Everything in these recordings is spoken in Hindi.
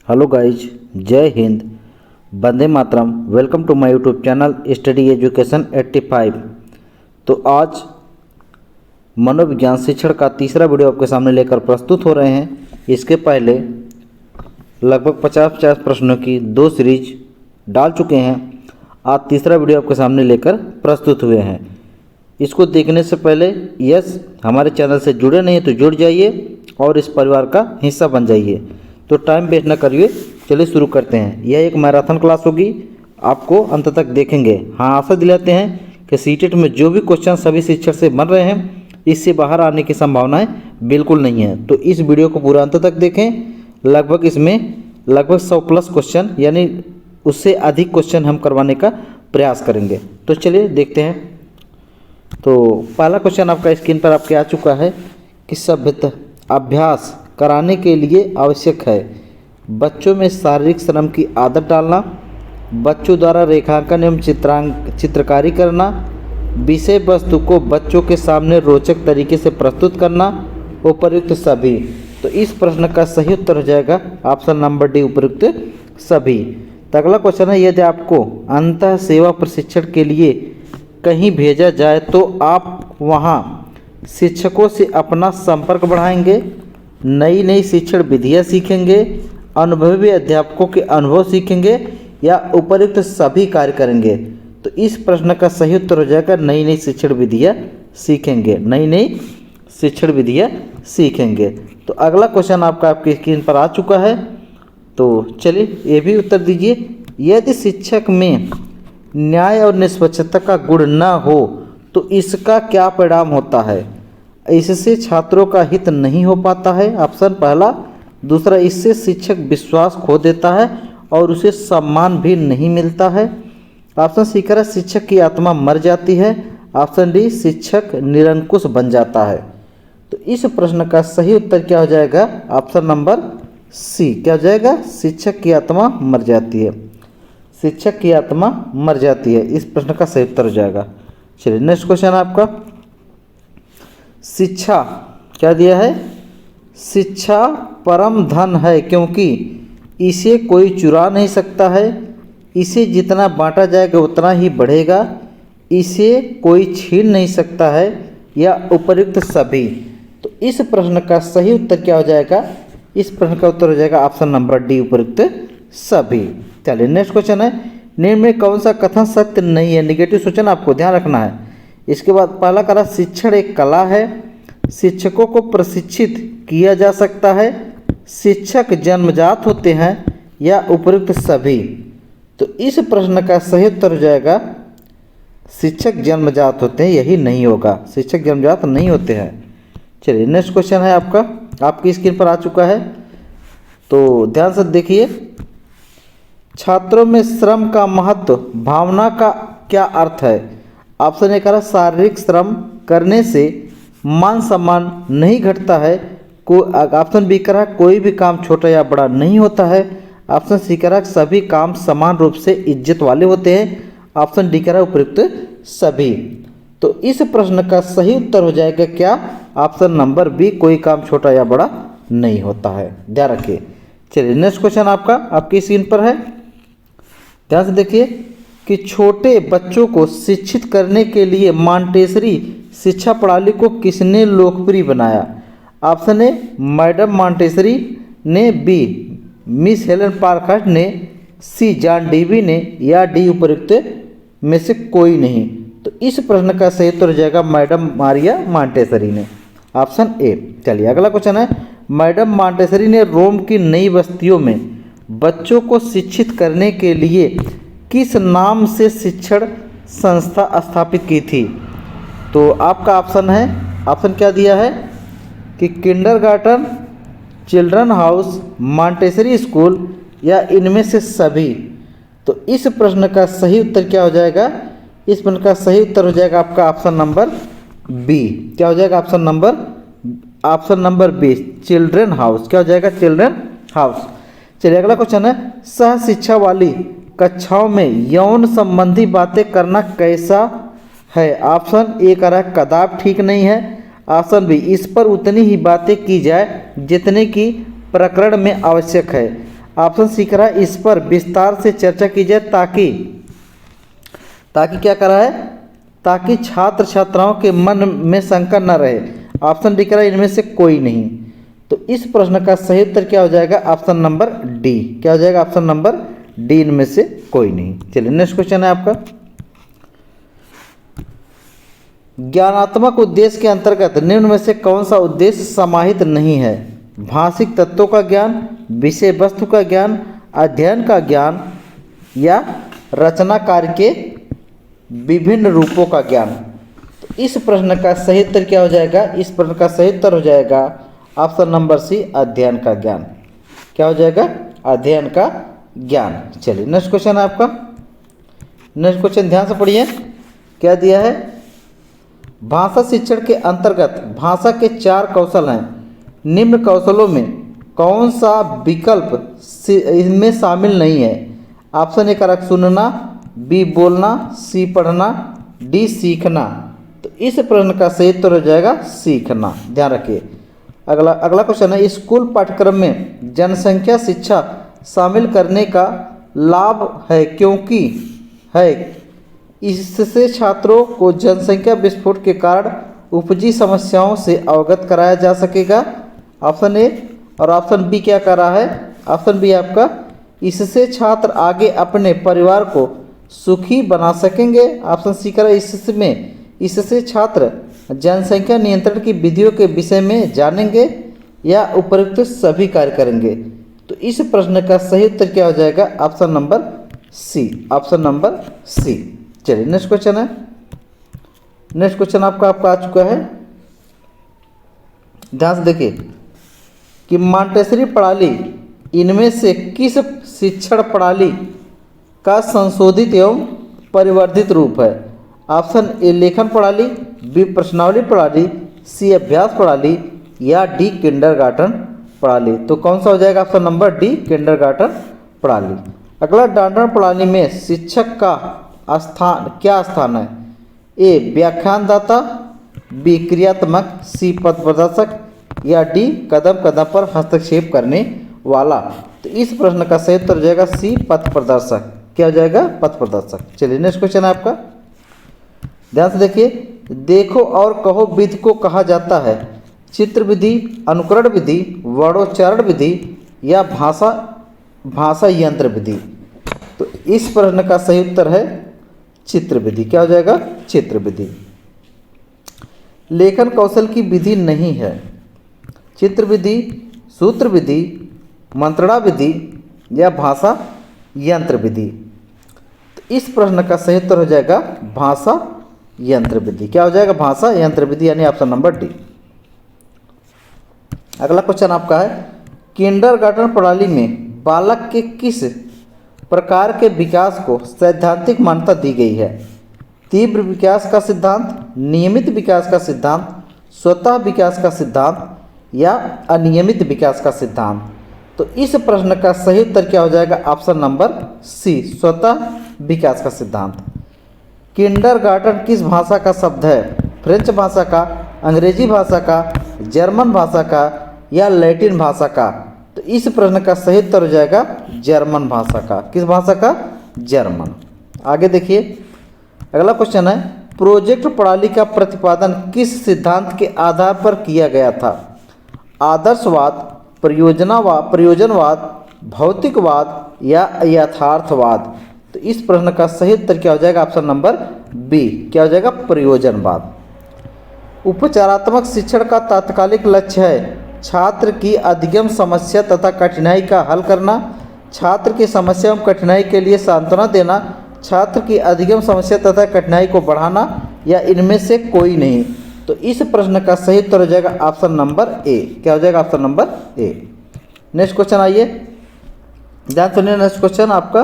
हेलो गाइज, जय हिंद, वंदे मातरम। Welcome to my YouTube channel study education 85। तो आज मनोविज्ञान शिक्षण का तीसरा वीडियो आपके सामने लेकर प्रस्तुत हो रहे हैं। इसके पहले लगभग 50 प्रश्नों की 2 सीरीज डाल चुके हैं। आज तीसरा वीडियो आपके सामने लेकर प्रस्तुत हुए हैं। इसको देखने से पहले हमारे चैनल से जुड़े नहीं तो जुड़ जाइए और इस परिवार का हिस्सा बन जाइए। तो टाइम वेस्ट न करिए, चलिए शुरू करते हैं। यह एक मैराथन क्लास होगी, आपको अंत तक देखेंगे। हाँ, आशा दिलाते हैं कि सीटेट में जो भी क्वेश्चन सभी शिक्षक से बन रहे हैं, इससे बाहर आने की संभावनाएं बिल्कुल नहीं है। तो इस वीडियो को पूरा अंत तक देखें। लगभग इसमें 100+ क्वेश्चन यानी उससे अधिक क्वेश्चन हम करवाने का प्रयास करेंगे। तो चलिए देखते हैं। तो पहला क्वेश्चन आपका स्क्रीन पर आपके आ चुका है कि सभ्यता अभ्यास कराने के लिए आवश्यक है बच्चों में शारीरिक श्रम की आदत डालना, बच्चों द्वारा रेखांकन एवं चित्रकारी करना, विषय वस्तु को बच्चों के सामने रोचक तरीके से प्रस्तुत करना, उपयुक्त सभी। तो इस प्रश्न का सही उत्तर हो जाएगा ऑप्शन नंबर डी, उपयुक्त सभी। तो अगला क्वेश्चन है, यदि आपको अंतः सेवा प्रशिक्षण के लिए कहीं भेजा जाए तो आप वहां शिक्षकों से अपना संपर्क बढ़ाएंगे, नई नई शिक्षण विधियाँ सीखेंगे, अनुभवी अध्यापकों के अनुभव सीखेंगे या उपयुक्त सभी कार्य करेंगे। तो इस प्रश्न का सही उत्तर हो जाएगा नई नई शिक्षण विधियाँ सीखेंगे, नई नई शिक्षण विधियाँ सीखेंगे। तो अगला क्वेश्चन आपकी स्क्रीन पर आ चुका है। तो चलिए ये भी उत्तर दीजिए। यदि शिक्षक में न्याय और निष्पक्षता का गुण न हो तो इसका क्या परिणाम होता है? इससे छात्रों का हित नहीं हो पाता है, ऑप्शन पहला। दूसरा, इससे शिक्षक विश्वास खो देता है और उसे सम्मान भी नहीं मिलता है। ऑप्शन सी कह रहा है शिक्षक की आत्मा मर जाती है। ऑप्शन डी, शिक्षक निरंकुश बन जाता है। तो इस प्रश्न का सही उत्तर क्या हो जाएगा? Option number C. क्या हो जाएगा? शिक्षक की आत्मा मर जाती है। शिक्षक की आत्मा मर जाती है, इस प्रश्न का सही उत्तर हो जाएगा। चलिए नेक्स्ट क्वेश्चन आपका, शिक्षा क्या दिया है? शिक्षा परम धन है क्योंकि इसे कोई चुरा नहीं सकता है, इसे जितना बांटा जाएगा उतना ही बढ़ेगा, इसे कोई छीन नहीं सकता है या उपयुक्त सभी। तो इस प्रश्न का सही उत्तर क्या हो जाएगा? इस प्रश्न का उत्तर हो जाएगा ऑप्शन नंबर डी, उपयुक्त सभी। चलिए नेक्स्ट क्वेश्चन है, निम्न में कौन सा कथन सत्य नहीं है? निगेटिव सूचना आपको ध्यान रखना है। इसके बाद पहला करा, शिक्षण एक कला है, शिक्षकों को प्रशिक्षित किया जा सकता है, शिक्षक जन्मजात होते हैं या उपयुक्त सभी। तो इस प्रश्न का सही उत्तर हो जाएगा शिक्षक जन्मजात होते हैं, यही नहीं होगा, शिक्षक जन्मजात नहीं होते हैं। चलिए नेक्स्ट क्वेश्चन है आपकी स्क्रीन पर आ चुका है। तो ध्यान से देखिए, छात्रों में श्रम का महत्व भावना का क्या अर्थ है? ऑप्शन ए कह रहा शारीरिक श्रम करने से मान सम्मान नहीं घटता है। ऑप्शन बी कह रहा कोई भी काम छोटा या बड़ा नहीं होता है। ऑप्शन सी कह रहा सभी काम समान रूप से इज्जत वाले होते हैं। ऑप्शन डी कह रहा उपयुक्त सभी। तो इस प्रश्न का सही उत्तर हो जाएगा क्या? ऑप्शन नंबर बी, कोई काम छोटा या बड़ा नहीं होता है। ध्यान रखिए। चलिए नेक्स्ट क्वेश्चन आपकी स्क्रीन पर है, ध्यान से देखिए कि छोटे बच्चों को शिक्षित करने के लिए मॉन्टेसरी शिक्षा प्रणाली को किसने लोकप्रिय बनाया? ऑप्शन ए, मैडम मॉन्टेसरी ने, बी, मिस हेलन पार्कहर्स्ट ने, सी, जॉन डीवी ने या डी, उपयुक्त में से कोई नहीं। तो इस प्रश्न का सही उत्तर हो जाएगा मैडम मारिया मॉन्टेसरी ने, ऑप्शन ए। चलिए अगला क्वेश्चन है, मैडम मॉन्टेसरी ने रोम की नई बस्तियों में बच्चों को शिक्षित करने के लिए किस नाम से शिक्षण संस्था स्थापित की थी? तो आपका ऑप्शन क्या दिया है कि kindergarten, children house, Montessori school या इनमें से सभी। तो इस प्रश्न का सही उत्तर क्या हो जाएगा? इस प्रश्न का सही उत्तर हो जाएगा आपका ऑप्शन नंबर बी। क्या हो जाएगा? Option number B, children house. क्या हो जाएगा? Children house. चलिए अगला क्वेश्चन है, सह शिक्षा वाली कक्षाओं में यौन संबंधी बातें करना कैसा है? ऑप्शन ए कह रहा है कदाप ठीक नहीं है। ऑप्शन बी, इस पर उतनी ही बातें की जाए जितने की प्रकरण में आवश्यक है। ऑप्शन सी कह रहा है इस पर विस्तार से चर्चा की जाए ताकि क्या कर रहा है, ताकि छात्र छात्राओं के मन में शंका न रहे। ऑप्शन डी कह रहा है इनमें से कोई नहीं। तो इस प्रश्न का सही उत्तर क्या हो जाएगा, ऑप्शन नंबर डी। क्या हो जाएगा, ऑप्शन नंबर डी, इनमें से कोई नहीं। चलिए नेक्स्ट क्वेश्चन है आपका, ज्ञानात्मक उद्देश्य के अंतर्गत निम्न में से कौन सा उद्देश्य समाहित नहीं है। भाषिक तत्वों का ज्ञान, विषय वस्तु का ज्ञान, अध्ययन का ज्ञान या रचना कार्य के विभिन्न रूपों का ज्ञान। तो इस प्रश्न का सही उत्तर क्या हो जाएगा, इस प्रश्न का सही उत्तर हो जाएगा ऑप्शन नंबर सी, अध्ययन का ज्ञान। क्या हो जाएगा, अध्ययन का ज्ञान। चलिए नेक्स्ट क्वेश्चन है आपका, नेक्स्ट क्वेश्चन ध्यान से पढ़िए, क्या दिया है। भाषा शिक्षण के अंतर्गत भाषा के 4 कौशल हैं, निम्न कौशलों में कौन सा विकल्प इनमें शामिल नहीं है। ऑप्शन ए का सुनना, बी बोलना, सी पढ़ना, डी सीखना। तो इस प्रश्न का सही उत्तर हो जाएगा सीखना, ध्यान रखिए। अगला क्वेश्चन है, स्कूल पाठ्यक्रम में जनसंख्या शिक्षा शामिल करने का लाभ है क्योंकि इससे छात्रों को जनसंख्या विस्फोट के कारण उपजी समस्याओं से अवगत कराया जा सकेगा। ऑप्शन ए और ऑप्शन बी क्या कर रहा है, ऑप्शन बी आपका इससे छात्र आगे अपने परिवार को सुखी बना सकेंगे। ऑप्शन सी कर इससे छात्र जनसंख्या नियंत्रण की विधियों के विषय में जानेंगे या उपयुक्त सभी कार्य करेंगे। तो इस प्रश्न का सही उत्तर क्या हो जाएगा, option number C, option number C. चलिए नेक्स्ट क्वेश्चन है, नेक्स्ट क्वेश्चन आपका आ चुका है, ध्यान से देखिए कि मॉन्टेसरी प्रणाली इनमें से किस शिक्षण प्रणाली का संशोधित एवं परिवर्धित रूप है। ऑप्शन ए लेखन प्रणाली, बी प्रश्नावली प्रणाली, सी अभ्यास प्रणाली या डी किंडरगार्टन प्रणाली। तो कौन सा हो जाएगा, ऑप्शन नंबर डी, किंडरगार्टन प्रणाली। अगला डांडन प्रणाली में शिक्षक का स्थान क्या स्थान है। ए व्याख्यानदाता, बी क्रियात्मक, सी पथ प्रदर्शक या डी कदम कदम पर हस्तक्षेप करने वाला। तो इस प्रश्न का सही उत्तर हो जाएगा सी, पथ प्रदर्शक। क्या हो जाएगा, पथ प्रदर्शक। चलिए नेक्स्ट क्वेश्चन है आपका, ध्यान से देखिए, देखो और कहो विधि को कहा जाता है चित्र विधि, अनुकरण विधि, वर्णोच्चारण विधि या भाषा यंत्र विधि। तो इस प्रश्न का सही उत्तर है चित्र विधि। क्या हो जाएगा, चित्र विधि। लेखन कौशल की विधि नहीं है, चित्र विधि, सूत्र विधि, मंत्रणा विधि या भाषा यंत्र विधि। तो इस प्रश्न का सही उत्तर हो जाएगा भाषा यंत्र विधि। क्या हो जाएगा, भाषा यंत्र विधि, यानी ऑप्शन नंबर डी। अगला क्वेश्चन आपका है, किंडरगार्टन प्रणाली में बालक के किस प्रकार के विकास को सैद्धांतिक मान्यता दी गई है। तीव्र विकास का सिद्धांत, नियमित विकास का सिद्धांत, स्वतः विकास का सिद्धांत या अनियमित विकास का सिद्धांत। तो इस प्रश्न का सही उत्तर क्या हो जाएगा, ऑप्शन नंबर सी, स्वतः विकास का सिद्धांत। किंडरगार्टन किस भाषा का शब्द है, फ्रेंच भाषा का, अंग्रेजी भाषा का, जर्मन भाषा का या लैटिन भाषा का। तो इस प्रश्न का सही उत्तर हो जाएगा जर्मन भाषा का। किस भाषा का, जर्मन। आगे देखिए, अगला क्वेश्चन है, प्रोजेक्ट प्रणाली का प्रतिपादन किस सिद्धांत के आधार पर किया गया था। आदर्शवाद, प्रयोजनवाद, भौतिकवाद या यथार्थवाद। तो इस प्रश्न का सही उत्तर क्या हो जाएगा, ऑप्शन नंबर बी। क्या हो जाएगा, प्रयोजनवाद। उपचारात्मक शिक्षण का तात्कालिक लक्ष्य है छात्र की अधिगम समस्या तथा कठिनाई का हल करना, छात्र की समस्या एवं कठिनाई के लिए सांत्वना देना, छात्र की अधिगम समस्या तथा कठिनाई को बढ़ाना या इनमें से कोई नहीं। तो इस प्रश्न का सही उत्तर हो जाएगा ऑप्शन नंबर ए। क्या हो जाएगा, ऑप्शन नंबर ए। नेक्स्ट क्वेश्चन आइए, ध्यान सुनिए। नेक्स्ट क्वेश्चन आपका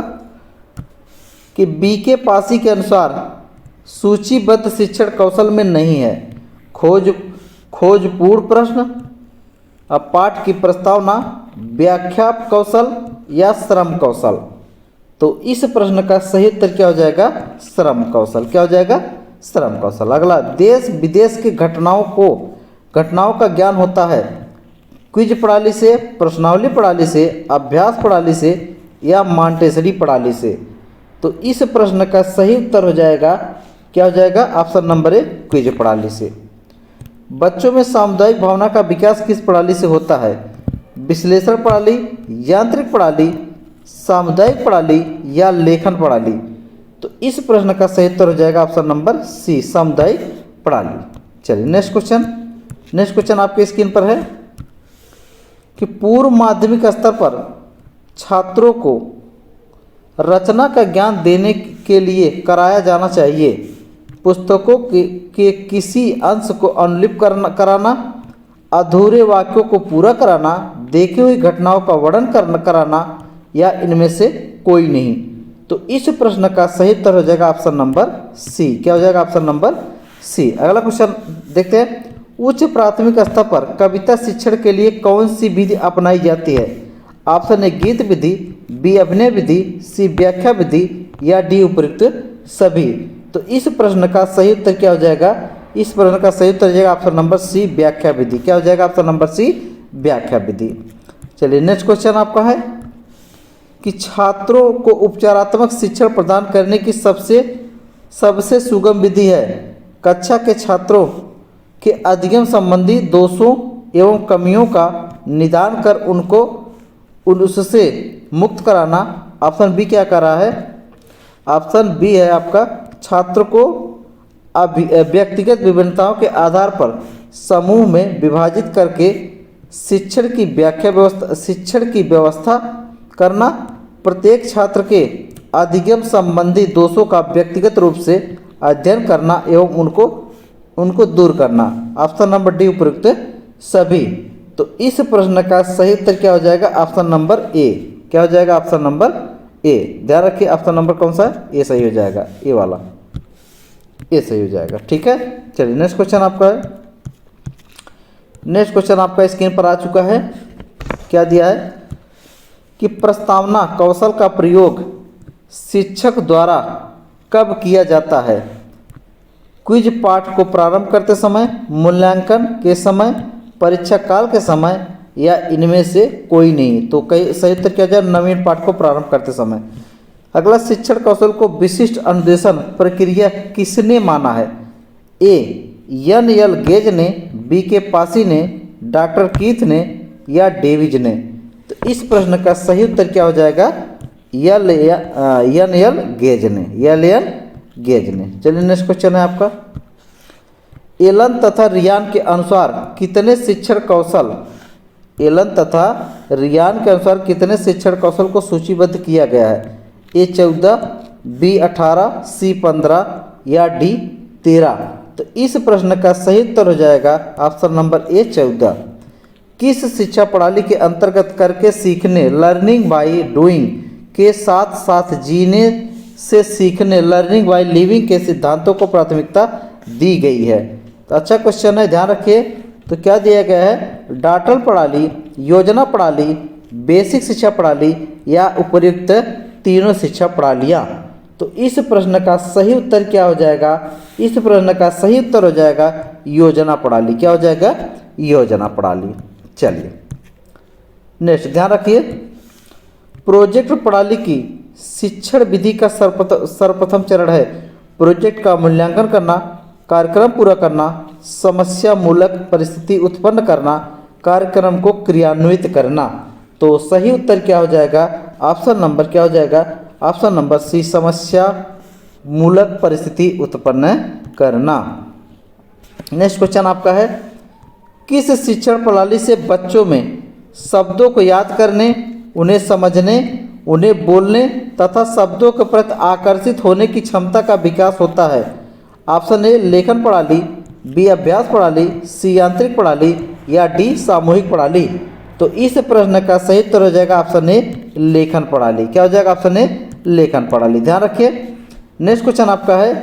कि बी के पासी के अनुसार सूचीबद्ध शिक्षण कौशल में नहीं है खोजपूर्ण प्रश्न, पाठ की प्रस्तावना, व्याख्या कौशल या श्रम कौशल। तो इस प्रश्न का सही उत्तर क्या हो जाएगा, श्रम कौशल। क्या हो जाएगा, श्रम कौशल। अगला, देश विदेश की घटनाओं का ज्ञान होता है क्विज प्रणाली से, प्रश्नावली प्रणाली से, अभ्यास प्रणाली से या मॉन्टेसरी प्रणाली से। तो इस प्रश्न का सही उत्तर हो जाएगा, क्या हो जाएगा? ऑप्शन नंबर ए, क्विज प्रणाली से। बच्चों में सामुदायिक भावना का विकास किस प्रणाली से होता है? विश्लेषण प्रणाली, यांत्रिक प्रणाली, सामुदायिक प्रणाली या लेखन प्रणाली। तो इस प्रश्न का सही उत्तर हो जाएगा ऑप्शन नंबर सी, सामुदायिक प्रणाली। चलिए नेक्स्ट क्वेश्चन। नेक्स्ट क्वेश्चन आपके स्क्रीन पर है कि पूर्व माध्यमिक स्तर पर छात्रों को रचना का ज्ञान देने के लिए कराया जाना चाहिए पुस्तकों के किसी अंश को अनुलिपि कराना, अधूरे वाक्यों को पूरा कराना, देखी हुई घटनाओं का वर्णन कराना या इनमें से कोई नहीं। तो इस प्रश्न का सही उत्तर हो जाएगा ऑप्शन नंबर सी। क्या हो जाएगा? Option number C. अगला क्वेश्चन देखते हैं। उच्च प्राथमिक स्तर पर कविता शिक्षण के लिए कौन सी विधि अपनाई जाती है? ऑप्शन ए गीत विधि, बी अभिनय विधि, सी व्याख्या विधि या डी उपयुक्त सभी। तो इस प्रश्न का सही उत्तर क्या हो जाएगा? इस प्रश्न का सही उत्तर हो जाएगा ऑप्शन नंबर सी, व्याख्या विधि। क्या हो जाएगा? ऑप्शन नंबर सी, व्याख्या विधि। चलिए नेक्स्ट क्वेश्चन आपका है कि छात्रों को उपचारात्मक शिक्षण प्रदान करने की सबसे सुगम विधि है कक्षा के छात्रों के अधिगम संबंधी दोषों एवं कमियों का निदान कर उससे मुक्त कराना। ऑप्शन बी क्या कर रहा है? ऑप्शन बी है आपका, छात्र को व्यक्तिगत विभिन्नताओं के आधार पर समूह में विभाजित करके शिक्षण की व्यवस्था करना, प्रत्येक छात्र के अधिगम संबंधी दोषों का व्यक्तिगत रूप से अध्ययन करना एवं उनको दूर करना। ऑप्शन नंबर डी उपयुक्त सभी। तो इस प्रश्न का सही उत्तर क्या हो जाएगा? ऑप्शन नंबर ए। क्या हो जाएगा? ऑप्शन नंबर ए। ध्यान रखिए ऑप्शन नंबर कौन सा है? ए सही हो जाएगा, ए वाला, ए सही हो जाएगा। ठीक है, चलिए नेक्स्ट क्वेश्चन आपका है। नेक्स्ट क्वेश्चन आपका स्क्रीन पर आ चुका है। क्या दिया है कि प्रस्तावना कौशल का प्रयोग शिक्षक द्वारा कब किया जाता है? क्विज पाठ को प्रारंभ करते समय, मूल्यांकन के समय, परीक्षा काल के समय या इनमें से कोई नहीं। तो कई सही उत्तर क्या जाए? नवीन पाठ को प्रारंभ करते समय। अगला, शिक्षण कौशल को विशिष्ट अनुदेशन प्रक्रिया किसने माना है? ए एन एल गेज ने, बी के पासी ने, डॉक्टर कीथ ने या डेविज ने। तो इस प्रश्न का सही उत्तर क्या हो जाएगा? एन एल गेज ने, एल एन गेज ने। चलिए नेक्स्ट क्वेश्चन है आपका। एलन तथा रियान के अनुसार कितने शिक्षण कौशल, एलन तथा रियान के अनुसार कितने शिक्षण कौशल को सूचीबद्ध किया गया है? ए 14, बी 18, सी 15 या डी 13। तो इस प्रश्न का सही उत्तर हो जाएगा ऑप्शन नंबर ए 14। किस शिक्षा प्रणाली के अंतर्गत करके सीखने, लर्निंग बाय डूइंग के साथ साथ जीने से सीखने, लर्निंग बाय लिविंग के सिद्धांतों को प्राथमिकता दी गई है? तो अच्छा क्वेश्चन है, ध्यान रखिए। तो क्या दिया गया है? डाटल प्रणाली, योजना प्रणाली, बेसिक शिक्षा प्रणाली या उपयुक्त तीनों शिक्षा प्रणालियाँ। तो इस प्रश्न का सही उत्तर क्या हो जाएगा? इस प्रश्न का सही उत्तर हो जाएगा योजना प्रणाली। क्या हो जाएगा? योजना प्रणाली। चलिए नेक्स्ट, ध्यान रखिए। प्रोजेक्ट प्रणाली की शिक्षण विधि का सर्वप्रथम चरण है प्रोजेक्ट का मूल्यांकन करना, कार्यक्रम पूरा करना, समस्या मूलक परिस्थिति उत्पन्न करना, कार्यक्रम को क्रियान्वित करना। तो सही उत्तर क्या हो जाएगा? ऑप्शन नंबर क्या हो जाएगा? ऑप्शन नंबर सी, समस्या मूलक परिस्थिति उत्पन्न करना। नेक्स्ट क्वेश्चन आपका है, किस शिक्षण प्रणाली से बच्चों में शब्दों को याद करने, उन्हें समझने, उन्हें बोलने तथा शब्दों के प्रति आकर्षित होने की क्षमता का विकास होता है? ऑप्शन ए लेखन प्रणाली, बी अभ्यास प्रणाली, सी यांत्रिक प्रणाली या डी सामूहिक प्रणाली। तो इस प्रश्न का सही उत्तर हो जाएगा ऑप्शन ए लेखन प्रणाली। क्या हो जाएगा? ऑप्शन ए लेखन प्रणाली। ध्यान रखिए। नेक्स्ट क्वेश्चन आपका है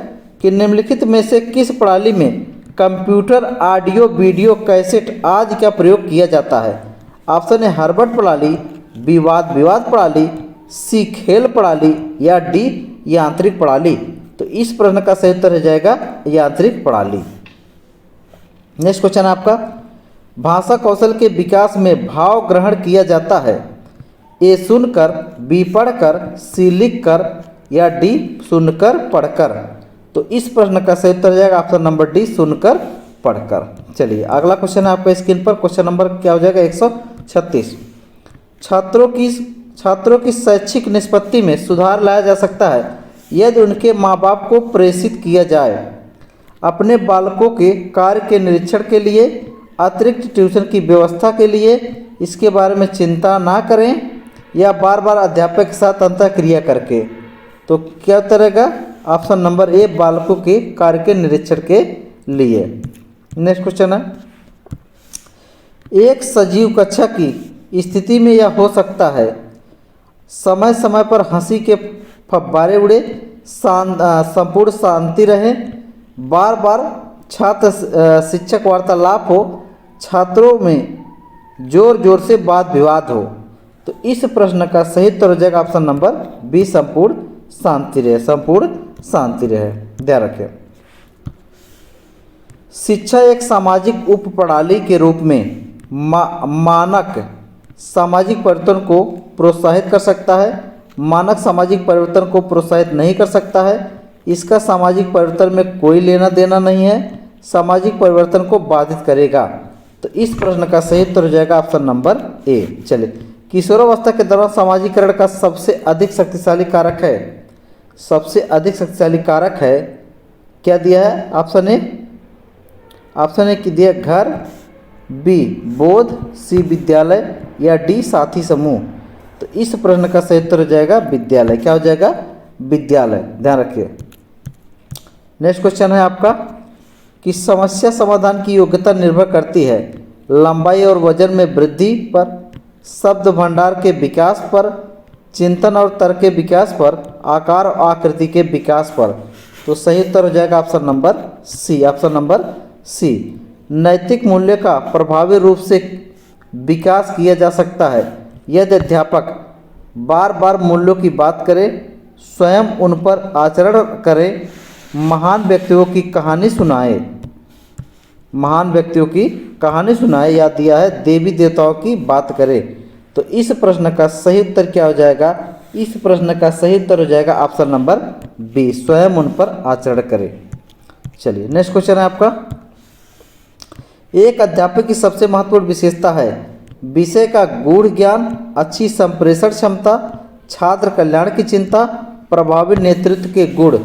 कि निम्नलिखित में से किस प्रणाली में कंप्यूटर ऑडियो वीडियो कैसेट आदि का प्रयोग किया जाता है? ऑप्शन ए हर्बर्ट प्रणाली, बी वाद विवाद प्रणाली, सी खेल प्रणाली या डी यांत्रिक प्रणाली। तो इस प्रश्न का सही उत्तर हो जाएगा यांत्रिक प्रणाली। नेक्स्ट क्वेश्चन आपका, भाषा कौशल के विकास में भाव ग्रहण किया जाता है? ए सुनकर, बी पढ़कर, सी लिखकर या डी सुनकर पढ़कर? तो इस प्रश्न का सही उत्तर हो जाएगा ऑप्शन नंबर डी, सुनकर पढ़कर। चलिए अगला क्वेश्चन है आपका स्क्रीन पर। क्वेश्चन नंबर क्या हो जाएगा? 136। छात्रों की शैक्षिक निष्पत्ति में सुधार लाया जा सकता है यदि उनके माँ बाप को प्रेषित किया जाए। अपने बालकों के कार्य के निरीक्षण के लिए, अतिरिक्त ट्यूशन की व्यवस्था के लिए, इसके बारे में चिंता ना करें या बार बार अध्यापक के साथ अंतःक्रिया करके? तो क्या उत्तर रहेगा? ऑप्शन नंबर ए, बालकों के कार्य के निरीक्षण के लिए। नेक्स्ट क्वेश्चन है, एक सजीव कक्षा की स्थिति में यह हो सकता है: समय समय पर हंसी के फव्वारे उड़े, संपूर्ण शांति रहे, बार बार छात्र शिक्षक वार्तालाप हो, छात्रों में जोर जोर से वाद विवाद हो। तो इस प्रश्न का सही उत्तर हो जाएगा ऑप्शन नंबर बी, संपूर्ण शांति रहे। संपूर्ण शांति रहे, ध्यान रखें। शिक्षा एक सामाजिक उप प्रणाली के रूप में मानक सामाजिक परिवर्तन को प्रोत्साहित कर सकता है। मानक सामाजिक परिवर्तन को प्रोत्साहित नहीं कर सकता है। इसका सामाजिक परिवर्तन में कोई लेना देना नहीं है। सामाजिक परिवर्तन को बाधित करेगा। तो इस प्रश्न का सही उत्तर हो जाएगा ऑप्शन नंबर ए। चलिए, किशोरावस्था के दौरान सामाजिकरण का सबसे अधिक शक्तिशाली कारक है? सबसे अधिक शक्तिशाली कारक है, क्या दिया है? ऑप्शन ए की दिया घर, बी बोध, सी विद्यालय या डी साथी समूह? तो इस प्रश्न का सही उत्तर हो जाएगा विद्यालय। क्या हो जाएगा? विद्यालय, ध्यान रखिए। नेक्स्ट क्वेश्चन है आपका कि समस्या समाधान की योग्यता निर्भर करती है लंबाई और वजन में वृद्धि पर, शब्द भंडार के विकास पर, चिंतन और तर्क के विकास पर, आकार और आकृति के विकास पर? तो सही उत्तर हो जाएगा option number C. Option number C, नैतिक मूल्य का प्रभावी रूप से विकास किया जा सकता है यदि अध्यापक बार बार मूल्यों की बात करे, स्वयं उन पर आचरण करे, महान व्यक्तियों की कहानी सुनाए। महान व्यक्तियों की कहानी सुनाए या दिया है देवी देवताओं की बात करे। तो इस प्रश्न का सही उत्तर क्या हो जाएगा? इस प्रश्न का सही उत्तर हो जाएगा ऑप्शन नंबर बी, स्वयं उन पर आचरण करे। चलिए नेक्स्ट क्वेश्चन है आपका, एक अध्यापक की सबसे महत्वपूर्ण विशेषता है विषय का गूढ़ ज्ञान, अच्छी संप्रेषण क्षमता, छात्र कल्याण की चिंता, प्रभावी नेतृत्व के गुण।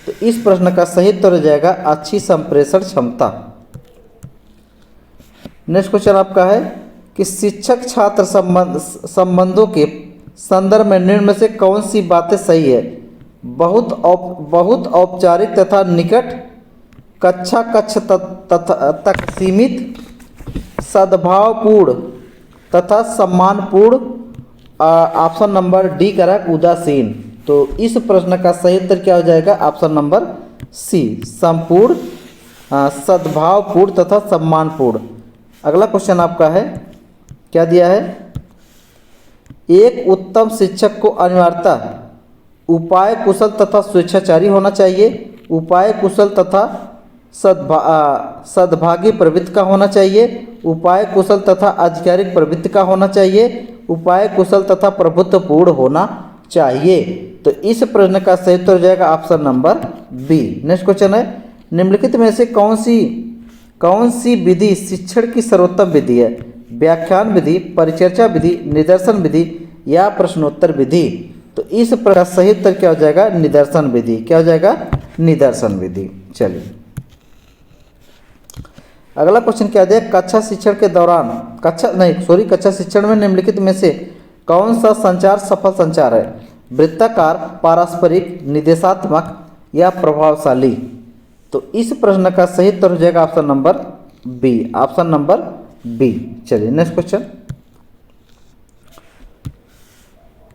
तो इस प्रश्न का सही उत्तर हो जाएगा अच्छी संप्रेषण क्षमता। नेक्स्ट क्वेश्चन आपका है कि शिक्षक छात्र संबंधों के संदर्भ में निम्न में से कौन सी बातें सही है? बहुत औपचारिक तथा निकट, कक्षा कक्ष तक सीमित, सद्भावपूर्ण तथा सम्मानपूर्ण, ऑप्शन नंबर डी करेक्ट उदासीन। तो इस प्रश्न का सही उत्तर क्या हो जाएगा? ऑप्शन नंबर सी, संपूर्ण, सद्भावपूर्ण तथा सम्मानपूर्ण। अगला क्वेश्चन आपका है, क्या दिया है? एक उत्तम शिक्षक को अनिवार्यतः उपाय कुशल तथा स्वेच्छाचारी होना चाहिए, उपाय कुशल तथा सद्भागी प्रवृत्ति का होना चाहिए, उपाय कुशल तथा आधिकारिक प्रवृत्ति का होना चाहिए, उपाय कुशल तथा प्रभुत्वपूर्ण होना चाहिए। तो इस प्रश्न का सही उत्तर हो जाएगा option number B. Next question है, निम्नलिखित में से कौन सी विधि शिक्षण की सर्वोत्तम विधि है? व्याख्यान विधि, परिचर्चा विधि, निदर्शन विधि या प्रश्नोत्तर विधि? तो इस प्रश्न का सही उत्तर क्या हो जाएगा? निदर्शन विधि। क्या हो जाएगा? निदर्शन विधि। चलिए अगला क्वेश्चन क्या दिया? कक्षा शिक्षण के दौरान कक्षा शिक्षण में निम्नलिखित में से कौन सा संचार सफल संचार है? वृत्ताकार, पारस्परिक, निर्देशात्मक या प्रभावशाली? तो इस प्रश्न का सही उत्तर हो जाएगा option number B. Option number B. चलिए नेक्स्ट क्वेश्चन,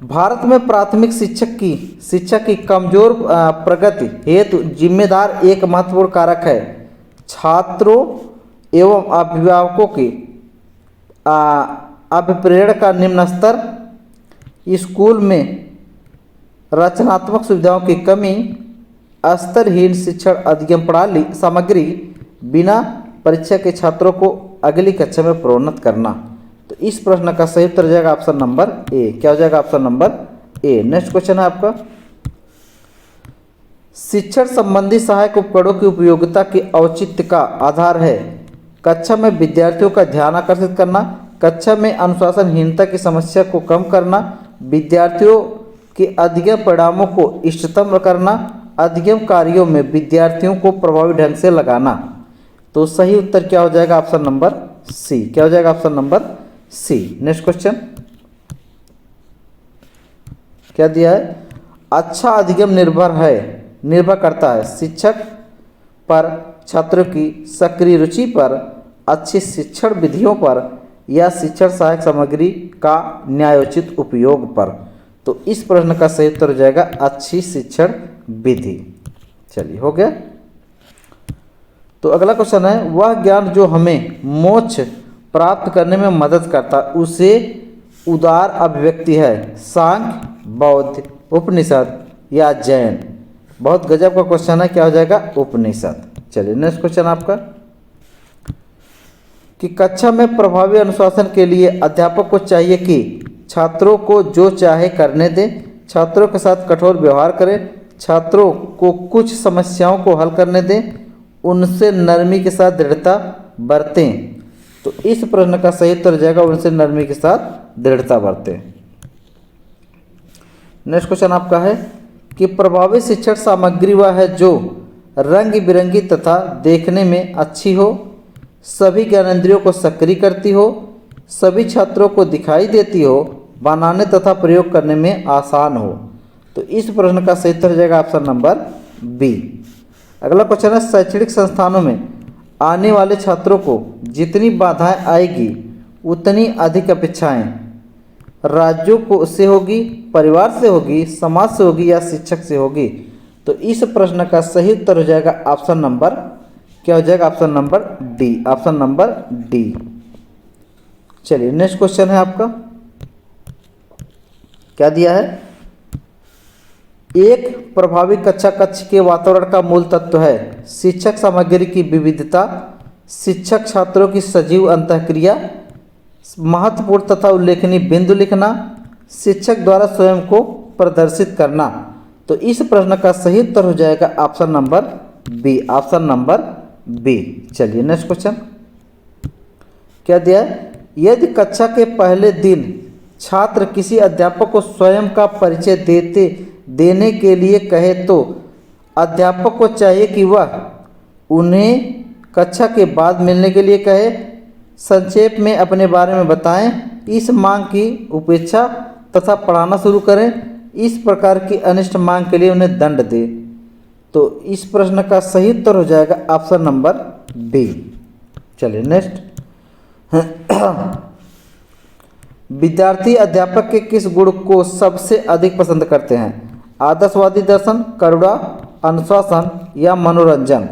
भारत में प्राथमिक शिक्षा की कमजोर प्रगति हेतु जिम्मेदार एक महत्वपूर्ण कारक है छात्रों एवं अभिभावकों के अभिप्रेरण का निम्न स्तर, स्कूल में रचनात्मक सुविधाओं की कमी, स्तरहीन शिक्षण अधिगम प्रणाली सामग्री, बिना परीक्षा के छात्रों को अगली कक्षा में प्रोन्नत करना। तो इस प्रश्न का सही उत्तर हो जाएगा ऑप्शन नंबर ए। क्या हो जाएगा ऑप्शन नंबर ए। नेक्स्ट क्वेश्चन है आपका, शिक्षण संबंधी सहायक उपकरणों की उपयोगिता के औचित्य का आधार है कक्षा में विद्यार्थियों का ध्यान आकर्षित करना, कक्षा में अनुशासनहीनता की समस्या को कम करना, विद्यार्थियों के अध्ययन परिणामों को इष्टतम करना, अध्ययन कार्यों में विद्यार्थियों को प्रभावी ढंग से लगाना। तो सही उत्तर क्या हो जाएगा ऑप्शन नंबर सी। क्या हो जाएगा option number C. Next question क्या दिया है, अच्छा अध्ययन निर्भर करता है शिक्षक पर, छात्रों की सक्रिय रुचि पर, अच्छी शिक्षण विधियों पर या शिक्षण सहायक सामग्री का न्यायोचित उपयोग पर। तो इस प्रश्न का सही उत्तर हो जाएगा अच्छी शिक्षण विधि। चलिए हो गया। तो अगला क्वेश्चन है, वह ज्ञान जो हमें मोक्ष प्राप्त करने में मदद करता उसे उदार अभिव्यक्ति है सांख्य, बौद्ध, उपनिषद या जैन। बहुत गजब का क्वेश्चन है। क्या हो जाएगा उपनिषद। चलिए नेक्स्ट क्वेश्चन आपका, कि कक्षा में प्रभावी अनुशासन के लिए अध्यापक को चाहिए कि छात्रों को जो चाहे करने दें, छात्रों के साथ कठोर व्यवहार करें, छात्रों को कुछ समस्याओं को हल करने दें, उनसे नरमी के साथ दृढ़ता बरतें। तो इस प्रश्न का सही उत्तर हो जाएगा उनसे नरमी के साथ दृढ़ता बरतें। नेक्स्ट क्वेश्चन आपका है कि प्रभावी शिक्षण सामग्री वह है जो रंग बिरंगी तथा देखने में अच्छी हो, सभी ज्ञानेंद्रियों को सक्रिय करती हो, सभी छात्रों को दिखाई देती हो, बनाने तथा प्रयोग करने में आसान हो। तो इस प्रश्न का सही उत्तर हो जाएगा ऑप्शन नंबर बी। अगला क्वेश्चन है, शैक्षणिक संस्थानों में आने वाले छात्रों को जितनी बाधाएं आएगी उतनी अधिक अपेक्षाएं राज्यों को से होगी, परिवार से होगी, समाज से होगी या शिक्षक से होगी। तो इस प्रश्न का सही उत्तर हो जाएगा ऑप्शन नंबर, क्या हो जाएगा option number D. Option number D. चलिए नेक्स्ट क्वेश्चन है आपका, क्या दिया है, एक प्रभावी कक्ष के वातावरण का मूल तत्व है शिक्षक सामग्री की विविधता, शिक्षक छात्रों की सजीव अंतःक्रिया, महत्वपूर्ण तथा उल्लेखनीय बिंदु लिखना, शिक्षक द्वारा स्वयं को प्रदर्शित करना। तो इस प्रश्न का सही उत्तर हो जाएगा option number B. Option number B. चलिए नेक्स्ट क्वेश्चन क्या दिया है, यदि कक्षा के पहले दिन छात्र किसी अध्यापक को स्वयं का परिचय देने के लिए कहे तो अध्यापक को चाहिए कि वह उन्हें कक्षा के बाद मिलने के लिए कहे, संक्षेप में अपने बारे में बताएं, इस मांग की उपेक्षा तथा पढ़ाना शुरू करें, इस प्रकार की अनिष्ट मांग के लिए उन्हें दंड दे। तो इस प्रश्न का सही उत्तर हो जाएगा ऑप्शन नंबर बी। चलिए नेक्स्ट, विद्यार्थी अध्यापक के किस गुण को सबसे अधिक पसंद करते हैं, आदर्शवादी दर्शन, करुणा, अनुशासन या मनोरंजन।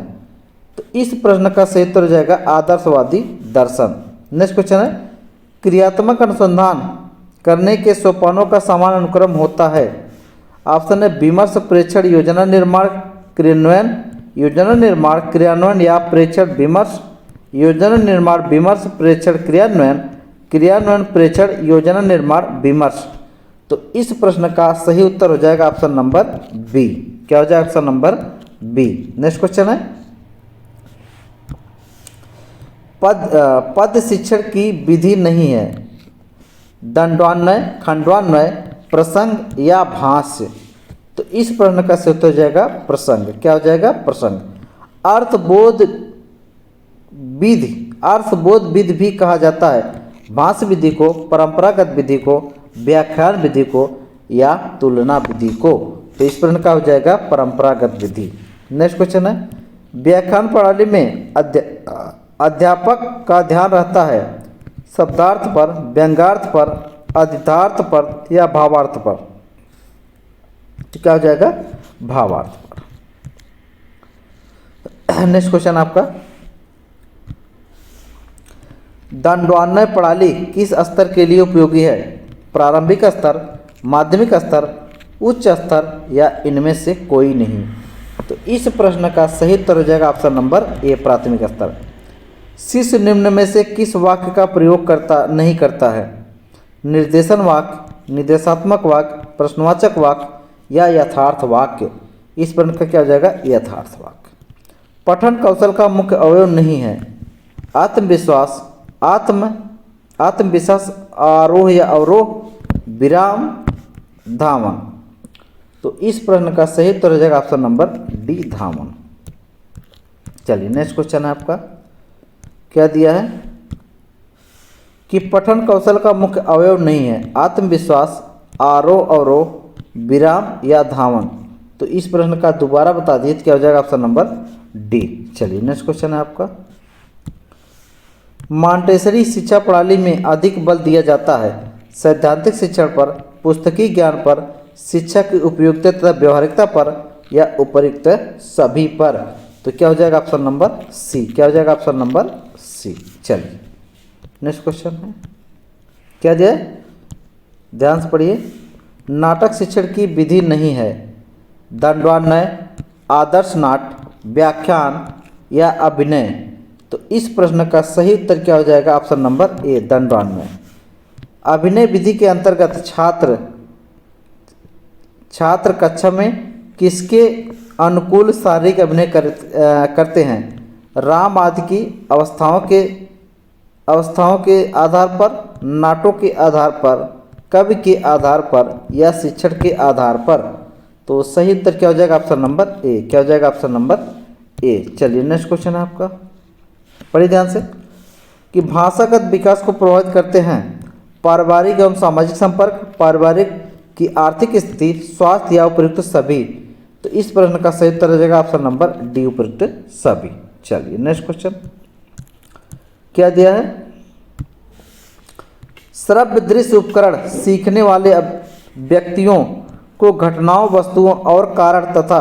तो इस प्रश्न का सही उत्तर हो जाएगा आदर्शवादी दर्शन। नेक्स्ट क्वेश्चन है, क्रियात्मक अनुसंधान करने के सोपानों का समान अनुक्रम होता है। ऑप्शन है विमर्श, प्रेक्षण, योजना निर्माण, क्रियान्वयन, योजना निर्माण, क्रियान्वयन या प्रेक्षण विमर्श, योजना निर्माण विमर्श, प्रेक्षण क्रियान्वयन, क्रियान्वयन प्रेक्षण, योजना निर्माण विमर्श। तो इस प्रश्न का सही उत्तर हो जाएगा ऑप्शन नंबर बी। क्या हो जाएगा option number B. Next question है, पद शिक्षण की विधि नहीं है, दंडवान्वय, खंडवान्वय, प्रसंग या भाष्य। तो इस प्रश्न का सही उत्तर हो जाएगा प्रसंग। क्या हो जाएगा प्रसंग। अर्थबोध विधि भी कहा जाता है, भाष्य विधि को, परंपरागत विधि को, व्याख्यान विधि को या तुलना विधि को। तो इस प्रश्न का हो जाएगा परंपरागत विधि। नेक्स्ट क्वेश्चन है, व्याख्यान प्रणाली में अध्यापक का ध्यान रहता है शब्दार्थ पर, व्यंग्यार्थ पर, अधितार्थ पर या भावार्थ पर। तो क्या हो जाएगा भावार्थ पर। नेक्स्ट क्वेश्चन आपका, दंडवान्वय प्रणाली किस स्तर के लिए उपयोगी है, प्रारंभिक स्तर, माध्यमिक स्तर, उच्च स्तर या इनमें से कोई नहीं। तो इस प्रश्न का सही उत्तर हो जाएगा ऑप्शन नंबर ए, प्राथमिक स्तर। शिष्य निम्न में से किस वाक्य का प्रयोग नहीं करता है? निर्देशन वाक्य, निर्देशात्मक वाक्य, प्रश्नवाचक वाक्य या यथार्थ वाक्य। इस प्रश्न का क्या हो जाएगा? यथार्थ वाक्य। पठन कौशल का मुख्य अवयव नहीं है आत्मविश्वास, आत्मविश्वास, आरोह या अवरोह, विराम, धावन। तो इस प्रश्न का सही उत्तर हो जाएगा ऑप्शन नंबर डी, धावन। चलिए नेक्स्ट क्वेश्चन है आपका, क्या दिया है कि पठन कौशल का मुख्य अवयव नहीं है आत्मविश्वास, आरोह अवरोह, विराम या धावन। तो इस प्रश्न का दोबारा बता दीजिए, क्या हो जाएगा? Option number D. चलिए नेक्स्ट क्वेश्चन है आपका, मॉन्टेसरी शिक्षा प्रणाली में अधिक बल दिया जाता है सैद्धांतिक शिक्षण पर, पुस्तकीय ज्ञान पर, शिक्षा की उपयुक्तता तथा व्यवहारिकता पर या उपयुक्त सभी पर। तो क्या हो जाएगा? Option number C. क्या हो जाएगा? Option number C. चलिए नेक्स्ट क्वेश्चन है, क्या दिया है? ध्यान से पढ़िए। नाटक शिक्षण की विधि नहीं है दंडवान्वय, आदर्श नाट, व्याख्यान या अभिनय। तो इस प्रश्न का सही उत्तर क्या हो जाएगा? ऑप्शन नंबर ए, दंडवान्वय। अभिनय विधि के अंतर्गत छात्र कक्षा में किसके अनुकूल शारीरिक अभिनय करते हैं? राम आदि की अवस्थाओं के आधार पर, नाटों के आधार पर, कवि के आधार पर या शिक्षण के आधार पर। तो सही उत्तर क्या हो जाएगा? ऑप्शन नंबर ए। क्या हो जाएगा? ऑप्शन नंबर ए। चलिए नेक्स्ट क्वेश्चन है आपका, पढ़िए ध्यान से, कि भाषागत विकास को प्रभावित करते हैं पारिवारिक एवं सामाजिक संपर्क, पारिवारिक की आर्थिक स्थिति, स्वास्थ्य या उपयुक्त सभी। तो इस प्रश्न का सही उत्तर हो जाएगा ऑप्शन नंबर डी, उपयुक्त सभी। चलिए नेक्स्ट क्वेश्चन, क्या दिया है? श्रव्य दृश्य उपकरण सीखने वाले व्यक्तियों को घटनाओं, वस्तुओं और कारण तथा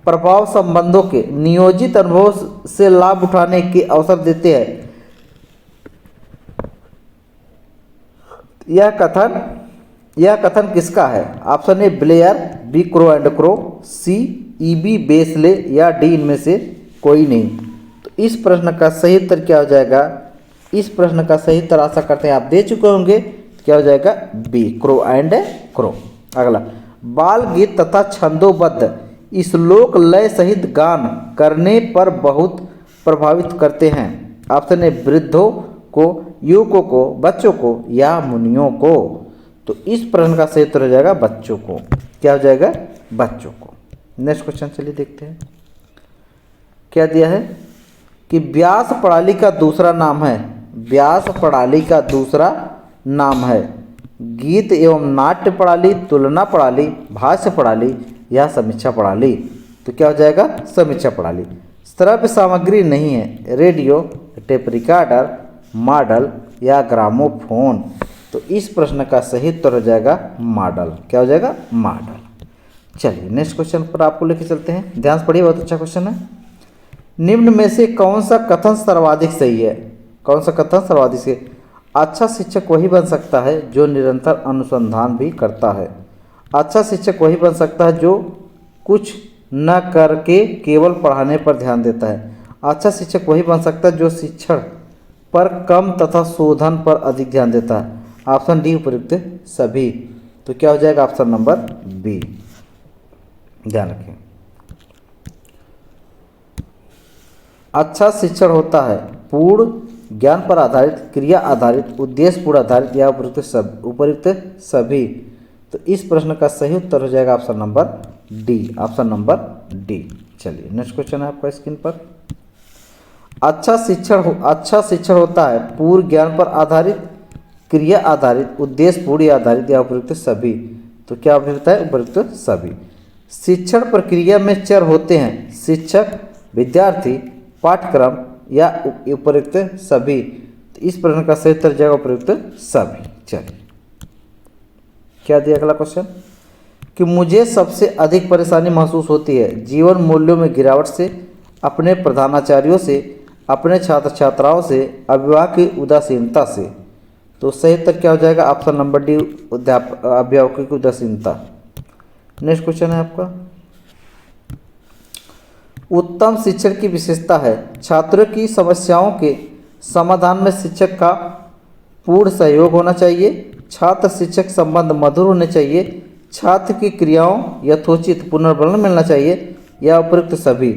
प्रभाव संबंधों के नियोजित अनुभव से लाभ उठाने के अवसर देते हैं। यह कथन किसका है? Option A Blair, B Crow and Crow, C EB Beasley या डी इनमें से कोई नहीं। तो इस प्रश्न का सही उत्तर क्या हो जाएगा? इस प्रश्न का सही उत्तर आशा करते हैं आप दे चुके होंगे, क्या हो जाएगा? B, Crow and Crow. अगला, बाल गीत तथा छंदोबद्ध श्लोक लय सहित गान करने पर बहुत प्रभावित करते हैं। ऑप्शन ए वृद्धों को, युवकों को, बच्चों को या मुनियों को। तो इस प्रश्न का सही उत्तर हो जाएगा बच्चों को। क्या हो जाएगा? बच्चों को। नेक्स्ट क्वेश्चन चलिए देखते हैं, क्या दिया है कि व्यास प्रणाली का दूसरा नाम है, व्यास प्रणाली का दूसरा नाम है गीत एवं नाट्य प्रणाली, तुलना प्रणाली, भाष्य प्रणाली या समीक्षा प्रणाली। तो क्या हो जाएगा? समीक्षा प्रणाली। श्रव्य सामग्री नहीं है रेडियो, टेप रिकॉर्डर, मॉडल या ग्रामोफोन। तो इस प्रश्न का सही उत्तर हो जाएगा मॉडल। क्या हो जाएगा? मॉडल। चलिए नेक्स्ट क्वेश्चन पर आपको लेके चलते हैं, ध्यान से पढ़िए, बहुत अच्छा क्वेश्चन है। निम्न में से कौन सा कथन सर्वाधिक सही है? कौन सा कथन सर्वाधिक सही? अच्छा शिक्षक वही बन सकता है जो निरंतर अनुसंधान भी करता है। अच्छा शिक्षक वही बन सकता है जो कुछ न करके केवल पढ़ाने पर ध्यान देता है। अच्छा शिक्षक वही बन सकता है जो शिक्षण पर कम तथा शोधन पर अधिक ध्यान देता है। ऑप्शन डी, उपयुक्त सभी। तो क्या हो जाएगा? ऑप्शन नंबर बी, ध्यान रखें। अच्छा शिक्षण होता है पूर्ण ज्ञान पर आधारित, क्रिया आधारित, उद्देश्य पूर्ण आधारित या उपयुक्त सभी। तो इस प्रश्न का सही उत्तर हो जाएगा option number D, option number D. चलिए नेक्स्ट क्वेश्चन है आपका स्क्रीन पर। अच्छा शिक्षण होता है पूर्ण ज्ञान पर आधारित, क्रिया आधारित, उद्देश्य पूर्ण आधारित या उपयुक्त सभी। तो क्या होता है? उपयुक्त सभी। शिक्षण प्रक्रिया में चर होते हैं शिक्षक, विद्यार्थी, पाठ्यक्रम या उपयुक्त सभी। तो इस प्रश्न का सही उत्तर जाएगा उपयुक्त सभी। चलिए क्या दिया अगला क्वेश्चन, कि मुझे सबसे अधिक परेशानी महसूस होती है जीवन मूल्यों में गिरावट से, अपने प्रधानाचार्यों से, अपने छात्र छात्राओं से, अभिभावक की उदासीनता से। तो सही उत्तर क्या हो जाएगा? ऑप्शन नंबर डी, अभिभावकों की उदासीनता। नेक्स्ट क्वेश्चन है आपका, उत्तम शिक्षण की विशेषता है छात्रों की समस्याओं के समाधान में शिक्षक का पूर्ण सहयोग होना चाहिए, छात्र शिक्षक संबंध मधुर होने चाहिए, छात्र की क्रियाओं यथोचित पुनर्बलन मिलना चाहिए, या उपयुक्त सभी।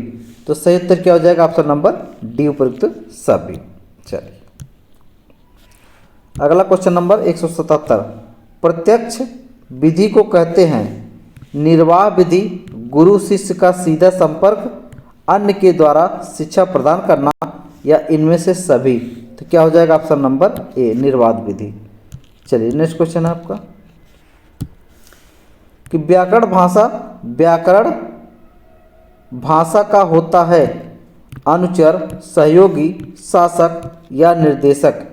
तो सही उत्तर क्या हो जाएगा? ऑप्शन नंबर डी, उपयुक्त सभी। चलिए अगला क्वेश्चन नंबर 177। प्रत्यक्ष विधि को कहते हैं निर्वाह विधि, गुरु शिष्य का सीधा संपर्क, अन्य के द्वारा शिक्षा प्रदान करना, या इनमें से सभी। तो क्या हो जाएगा? ऑप्शन नंबर ए, निर्वाद विधि। चलिए नेक्स्ट क्वेश्चन है आपका कि व्याकरण भाषा का होता है अनुचर, सहयोगी, शासक या निर्देशक।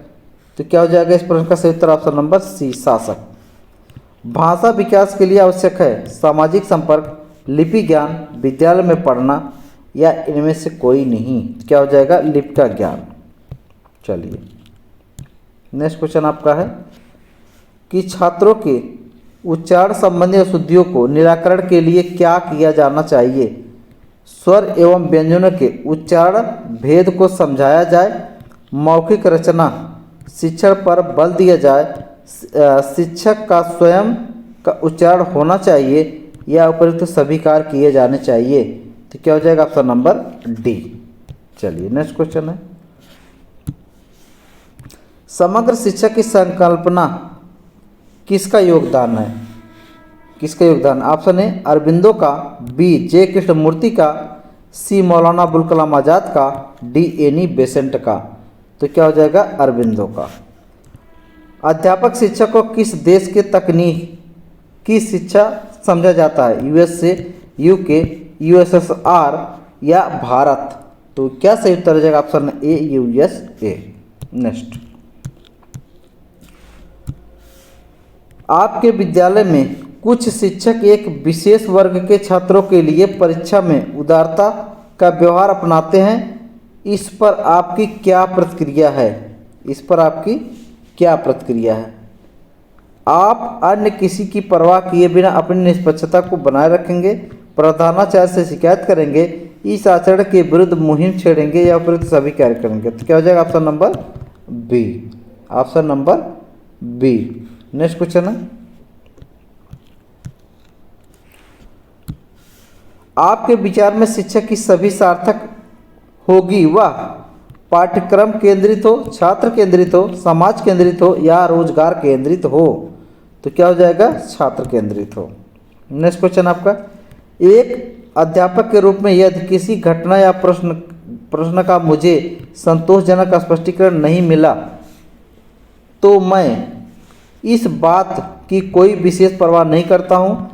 तो क्या हो जाएगा इस प्रश्न का सही उत्तर? ऑप्शन नंबर सी, शासक। भाषा विकास के लिए आवश्यक है सामाजिक संपर्क, लिपि ज्ञान, विद्यालय में पढ़ना, या इनमें से कोई नहीं। क्या हो जाएगा? लिपि का ज्ञान। चलिए नेक्स्ट क्वेश्चन आपका है कि छात्रों के उच्चारण संबंधी अशुद्धियों को निराकरण के लिए क्या किया जाना चाहिए? स्वर एवं व्यंजनों के उच्चारण भेद को समझाया जाए, मौखिक रचना शिक्षण पर बल दिया जाए, शिक्षक का स्वयं का उच्चारण होना चाहिए, या उपयुक्त सभी कार्य किए जाने चाहिए। तो क्या हो जाएगा? Option number D. चलिए नेक्स्ट क्वेश्चन है समग्र शिक्षा की संकल्पना किसका योगदान है? किसका योगदान? ऑप्शन ए अरबिंदो का, बी जे कृष्णमूर्ति का, सी मौलाना अबुल कलाम आज़ाद का, डी एनी बेसेंट का। तो क्या हो जाएगा? अरबिंदो का। अध्यापक शिक्षक को किस देश के तकनीक की शिक्षा समझा जाता है? यूएसए, यूके, यूएसएसआर या भारत। तो क्या सही उत्तर हो जाएगा? Option A, USA. नेक्स्ट, आपके विद्यालय में कुछ शिक्षक एक विशेष वर्ग के छात्रों के लिए परीक्षा में उदारता का व्यवहार अपनाते हैं, इस पर आपकी क्या प्रतिक्रिया है? इस पर आपकी क्या प्रतिक्रिया है? आप अन्य किसी की परवाह किए बिना अपनी निष्पक्षता को बनाए रखेंगे, प्रधानाचार्य से शिकायत करेंगे, इस आचरण के विरुद्ध मुहिम छेड़ेंगे, या उपयुक्त सभी कार्य करेंगे। तो क्या हो जाएगा? Option number B, option number B. Next question है आपके विचार में शिक्षा की सभी सार्थक होगी वह पाठ्यक्रम केंद्रित हो, छात्र केंद्रित हो, समाज केंद्रित हो, या रोजगार केंद्रित हो। तो क्या हो जाएगा? छात्र केंद्रित हो। नेक्स्ट क्वेश्चन आपका, एक अध्यापक के रूप में यदि किसी घटना या प्रश्न का मुझे संतोषजनक स्पष्टीकरण नहीं मिला तो मैं इस बात की कोई विशेष परवाह नहीं करता हूँ,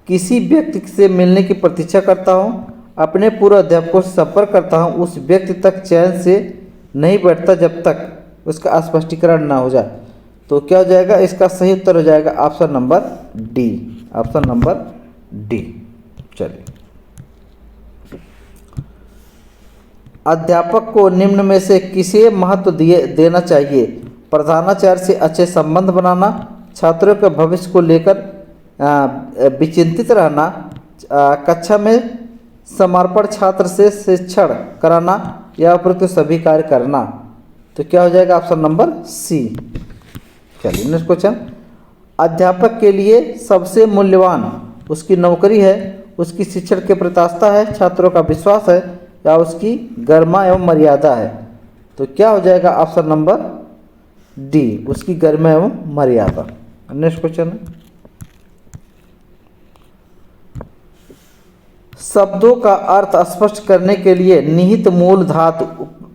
किसी व्यक्ति से मिलने की प्रतीक्षा करता हूँ, अपने पूर्व अध्यापकों से संपर्क करता हूँ, उस व्यक्ति तक चैन से नहीं बैठता जब तक उसका स्पष्टीकरण ना हो जाए। तो क्या हो जाएगा? इसका सही उत्तर हो जाएगा option number D, option number D. चलिए, अध्यापक को निम्न में से किसे महत्व देना चाहिए? प्रधानाचार्य से अच्छे संबंध बनाना, छात्रों के भविष्य को लेकर विचिंतित रहना, कक्षा में समर्पण छात्र से शिक्षण कराना, या उपयुक्त सभी कार्य करना। तो क्या हो जाएगा? Option number C. चलिए नेक्स्ट क्वेश्चन, अध्यापक के लिए सबसे मूल्यवान उसकी नौकरी है, उसकी शिक्षण के प्रति आस्था है, छात्रों का विश्वास है, या उसकी गरिमा एवं मर्यादा है। तो क्या हो जाएगा? ऑप्शन नंबर डी, उसकी गरिमा एवं मर्यादा। नेक्स्ट क्वेश्चन है शब्दों का अर्थ स्पष्ट करने के लिए निहित मूल धातु,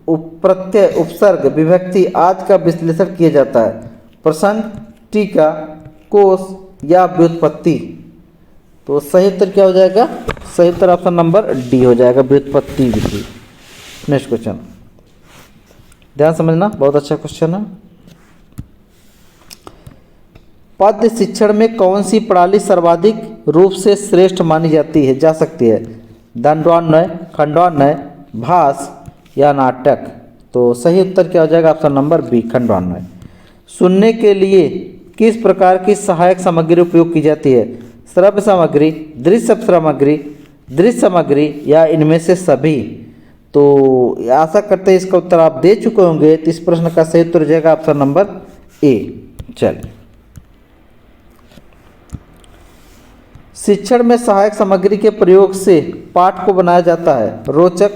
प्रत्यय, उपसर्ग, विभक्ति आदि का विश्लेषण किया जाता है। प्रसंग, टीका, कोश या व्युत्पत्ति। तो सही उत्तर क्या हो जाएगा? सही उत्तर ऑप्शन नंबर डी हो जाएगा, व्युत्पत्ति विधि। नेक्स्ट क्वेश्चन, ध्यान समझना, बहुत अच्छा क्वेश्चन है। पद्य शिक्षण में कौन सी प्रणाली सर्वाधिक रूप से श्रेष्ठ मानी जाती है जा सकती है? दंडवान्वय, खंडवान्वय, भास या नाटक। तो सही उत्तर क्या हो जाएगा? ऑप्शन नंबर बी, खंडवान्वय। सुनने के लिए किस प्रकार की सहायक सामग्री उपयोग की जाती है? श्रव्य सामग्री, दृश्य सामग्री, या इनमें से सभी। तो आशा करते हैं इसका उत्तर आप दे चुके होंगे। तो इस प्रश्न का सही उत्तर हो जाएगा ऑप्शन नंबर ए। चलिए, शिक्षण में सहायक सामग्री के प्रयोग से पाठ को बनाया जाता है रोचक,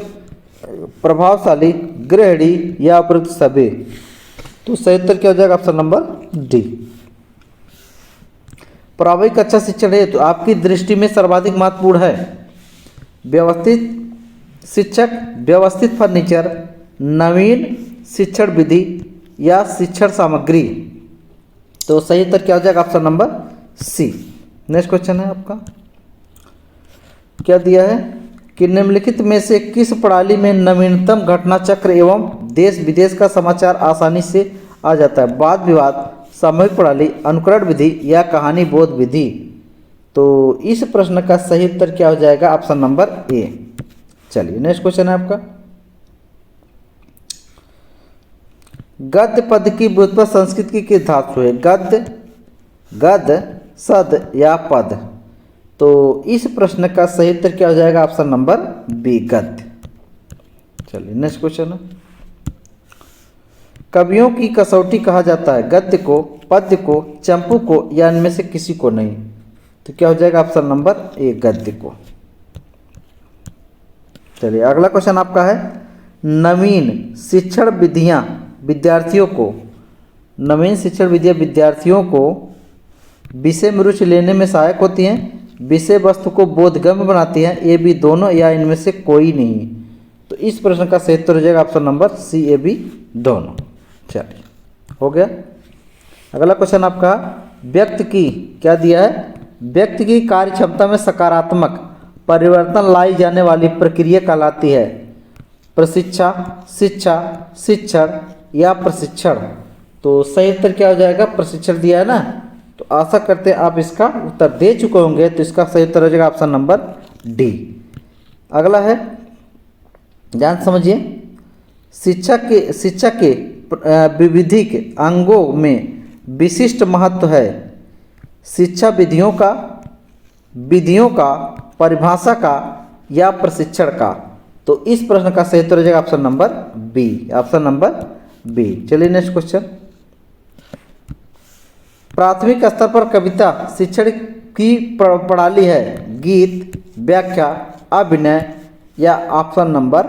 प्रभावशाली, गृहिणी या उपयुक्त सभी। तो सही उत्तर क्या हो जाएगा ऑप्शन नंबर डी। प्रारंभिक अच्छा शिक्षण है तो आपकी दृष्टि में सर्वाधिक महत्वपूर्ण है व्यवस्थित शिक्षक, व्यवस्थित फर्नीचर, नवीन शिक्षण विधि या शिक्षण सामग्री। तो सही उत्तर क्या हो जाएगा option number C. Next question है आपका, क्या दिया है कि निम्नलिखित में से किस प्रणाली में नवीनतम घटना चक्र एवं देश विदेश का समाचार आसानी से आ जाता है? वाद विवाद, सामूहिक प्रणाली, अनुकरण विधि या कहानी बोध विधि। तो इस प्रश्न का सही उत्तर क्या हो जाएगा ऑप्शन नंबर ए। चलिए, नेक्स्ट क्वेश्चन है आपका, गद्य पद की व्युत्पत्ति संस्कृत की किस धातु है? गद्य, गद्य, सद या पद। तो इस प्रश्न का सही उत्तर क्या हो जाएगा ऑप्शन नंबर बी, गद्य। चलिए, नेक्स्ट क्वेश्चन है, कवियों की कसौटी कहा जाता है गद्य को, पद्य को, चंपू को या इनमें से किसी को नहीं? तो क्या हो जाएगा ऑप्शन नंबर ए, गद्य को। चलिए, अगला क्वेश्चन आपका है, नवीन शिक्षण विधियां विद्यार्थियों को, नवीन शिक्षण विधियां विद्यार्थियों को विषय में रुचि लेने में सहायक होती हैं, विषय वस्तु को बोधगम्य बनाती हैं, ए बी दोनों या इनमें से कोई नहीं? तो इस प्रश्न का सही उत्तर हो जाएगा option number C, A B दोनों। चलिए, हो गया। अगला क्वेश्चन आपका, व्यक्ति की, क्या दिया है, व्यक्ति की कार्य क्षमता में सकारात्मक परिवर्तन लाई जाने वाली प्रक्रिया कहलाती है प्रशिक्षा, शिक्षा, शिक्षण या प्रशिक्षण? तो सही उत्तर क्या हो जाएगा, प्रशिक्षण दिया है ना। तो आशा करते हैं आप इसका उत्तर दे चुके होंगे। तो इसका सही उत्तर हो जाएगा ऑप्शन नंबर डी। अगला है, ध्यान समझिए, शिक्षा के विविधिक अंगों में विशिष्ट महत्व है शिक्षा विधियों का, परिभाषा का या प्रशिक्षण का? तो इस प्रश्न का सही उत्तर हो जाएगा option number B, option number B. चलिए, नेक्स्ट क्वेश्चन, प्राथमिक स्तर पर कविता शिक्षण की प्रणाली है गीत, व्याख्या, अभिनय या ऑप्शन नंबर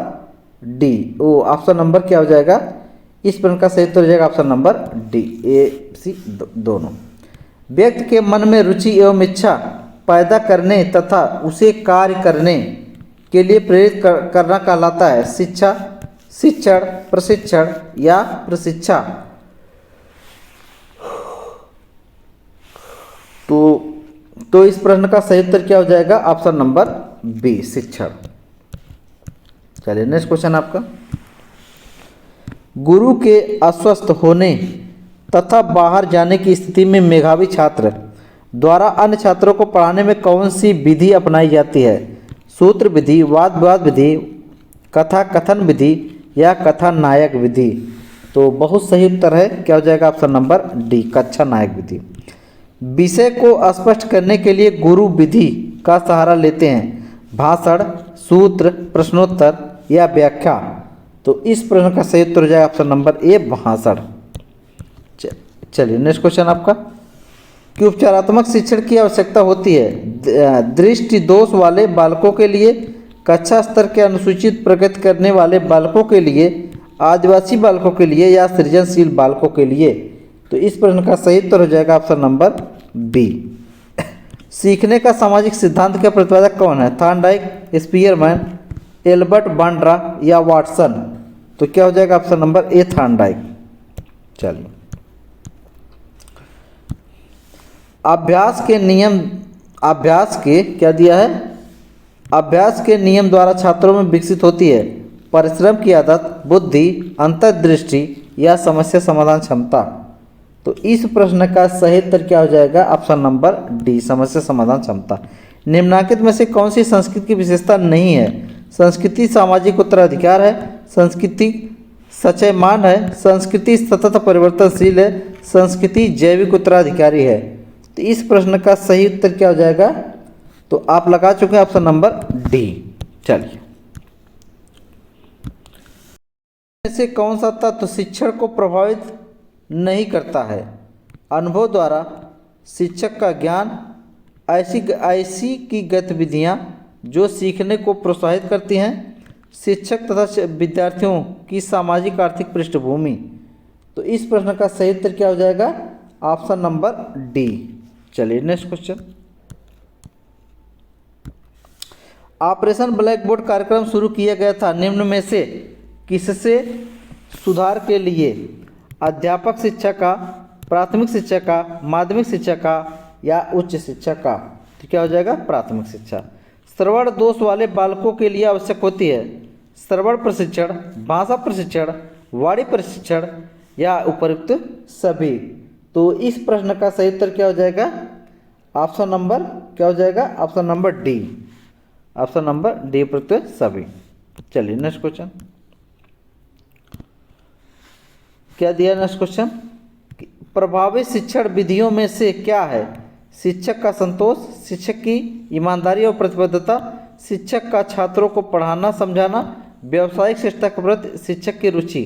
डी? ओ, ऑप्शन नंबर क्या हो जाएगा, इस प्रश्न का सही उत्तर हो जाएगा ऑप्शन नंबर डी, ए सी दोनों। व्यक्ति के मन में रुचि एवं इच्छा पैदा करने तथा उसे कार्य करने के लिए प्रेरित करना कहलाता है शिक्षा, शिक्षण, प्रशिक्षण या प्रशिक्षा? तो इस प्रश्न का सही उत्तर क्या हो जाएगा ऑप्शन नंबर बी, शिक्षण। चलिए, नेक्स्ट क्वेश्चन आपका, गुरु के अस्वस्थ होने तथा बाहर जाने की स्थिति में मेधावी छात्र द्वारा अन्य छात्रों को पढ़ाने में कौन सी विधि अपनाई जाती है? सूत्र विधि, वाद विवाद विधि, कथा कथन विधि या कथा नायक विधि? तो बहुत सही उत्तर है, क्या हो जाएगा ऑप्शन नंबर डी, कथा नायक विधि। विषय को स्पष्ट करने के लिए गुरु विधि का सहारा लेते हैं भाषण, सूत्र, प्रश्नोत्तर या व्याख्या? तो इस प्रश्न का सही उत्तर हो जाएगा ऑप्शन नंबर ए, भाषण। चलिए, नेक्स्ट क्वेश्चन आपका, कि उपचारात्मक शिक्षण की आवश्यकता होती है दृष्टि दोष वाले बालकों के लिए, कक्षा स्तर के अनुसूचित प्रगति करने वाले बालकों के लिए, आदिवासी बालकों के लिए या सृजनशील बालकों के लिए? तो इस प्रश्न का सही उत्तर हो जाएगा ऑप्शन नंबर बी। सीखने का सामाजिक सिद्धांत का प्रतिपादक कौन है? थॉर्नडाइक, स्पीयरमैन, एल्बर्ट बांड्रा या वाटसन? तो क्या हो जाएगा ऑप्शन नंबर ए, थॉर्नडाइक। चलिए, अभ्यास के क्या दिया है, अभ्यास के नियम द्वारा छात्रों में विकसित होती है परिश्रम की आदत, बुद्धि, अंतर्दृष्टि या समस्या समाधान क्षमता? तो इस प्रश्न का सही उत्तर क्या हो जाएगा ऑप्शन नंबर डी, समस्या समाधान क्षमता। निम्नलिखित में से कौन सी संस्कृति की विशेषता नहीं है? संस्कृति सामाजिक उत्तराधिकार है, संस्कृति सचयमान है, संस्कृति सतत परिवर्तनशील है, संस्कृति जैविक उत्तराधिकारी है? तो इस प्रश्न का सही उत्तर क्या हो जाएगा? तो आप लगा चुके हैं ऑप्शन नंबर डी। चलिए, से कौन सा तत्व शिक्षण को प्रभावित नहीं करता है? अनुभव द्वारा शिक्षक का ज्ञान, ऐसी की गतिविधियाँ जो सीखने को प्रोत्साहित करती हैं, शिक्षक तथा विद्यार्थियों की सामाजिक आर्थिक पृष्ठभूमि। तो इस प्रश्न का सही उत्तर क्या हो जाएगा? Option number D. चलिए next question. Operation blackboard कार्यक्रम शुरू किया गया था निम्न में से किससे सुधार के लिए? अध्यापक शिक्षा का, प्राथमिक शिक्षा का, माध्यमिक शिक्षा का या उच्च शिक्षा का? तो क्या हो जाएगा? प्राथमिक शिक्षा। श्रवण दोष वाले बालकों के लिए आवश्यक होती है श्रवण प्रशिक्षण, भाषा प्रशिक्षण, वाणी प्रशिक्षण या उपयुक्त सभी। तो इस प्रश्न का सही उत्तर क्या हो जाएगा? ऑप्शन नंबर क्या हो जाएगा? Option number D. Option number D उपयुक्त सभी। चलिए नेक्स्ट क्वेश्चन। क्या दिया नेक्स्ट क्वेश्चन? प्रभावी शिक्षण विधियों में से क्या है? शिक्षक का संतोष, शिक्षक की ईमानदारी और प्रतिबद्धता, शिक्षक का छात्रों को पढ़ाना समझाना, व्यावसायिक शिक्षा के प्रति शिक्षक की रुचि।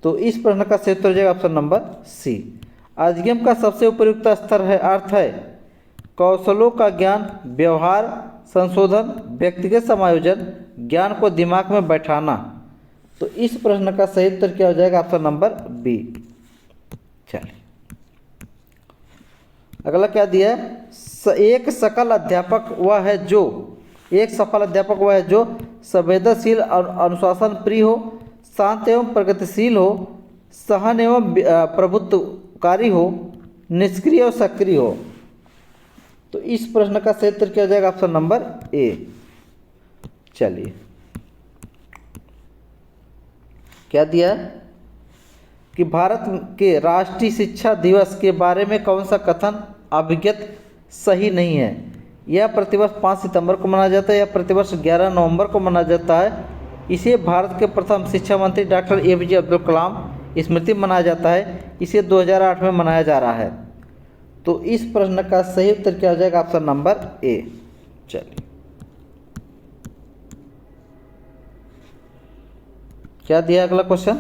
तो इस प्रश्न का सही उत्तर हो जाएगा ऑप्शन नंबर सी। अधिगम का सबसे उपयुक्त स्तर है, अर्थ है कौशलों का ज्ञान, व्यवहार संशोधन, व्यक्तिगत समायोजन, ज्ञान को दिमाग में बैठाना। तो इस प्रश्न का सही उत्तर क्या हो जाएगा? Option number B. चलिए अगला क्या दिया है? एक सफल अध्यापक वह है जो संवेदनशील, अनुशासन प्रिय हो, शांत एवं प्रगतिशील हो, सहन एवं प्रभुत्वकारी हो, निष्क्रिय और सक्रिय हो। तो इस प्रश्न का सही उत्तर क्या हो जाएगा? ऑप्शन नंबर ए। चलिए क्या दिया है कि भारत के राष्ट्रीय शिक्षा दिवस के बारे में कौन सा कथन अभिज्ञत सही नहीं है? यह प्रतिवर्ष 5 सितंबर को मनाया जाता है या प्रतिवर्ष 11 नवंबर को मनाया जाता है। इसे भारत के प्रथम शिक्षा मंत्री डॉक्टर APJ अब्दुल कलाम स्मृति मनाया जाता है। इसे 2008 में मनाया जा रहा है। तो इस प्रश्न का सही उत्तर क्या हो जाएगा? ऑप्शन नंबर ए। चलिए क्या दिया अगला क्वेश्चन?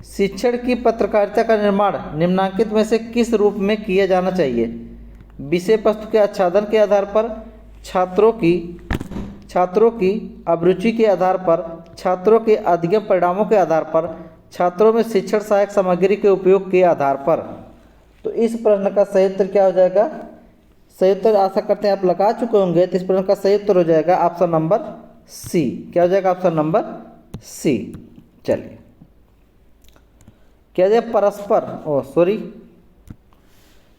शिक्षण की पत्रकारिता का निर्माण निम्नांकित में से किस रूप में किया जाना चाहिए? विषय वस्तु के आच्छादन के आधार पर, छात्रों की अभिरुचि के आधार पर, छात्रों के अधिगम परिणामों के आधार पर, छात्रों में शिक्षण सहायक सामग्री के उपयोग के आधार पर। तो इस प्रश्न का सही उत्तर क्या हो जाएगा? सही उत्तर आशा करते हैं आप लगा चुके होंगे। तो इस प्रश्न का सही उत्तर हो जाएगा ऑप्शन नंबर सी। क्या हो जाएगा? Option number C. चलिए क्या दिया?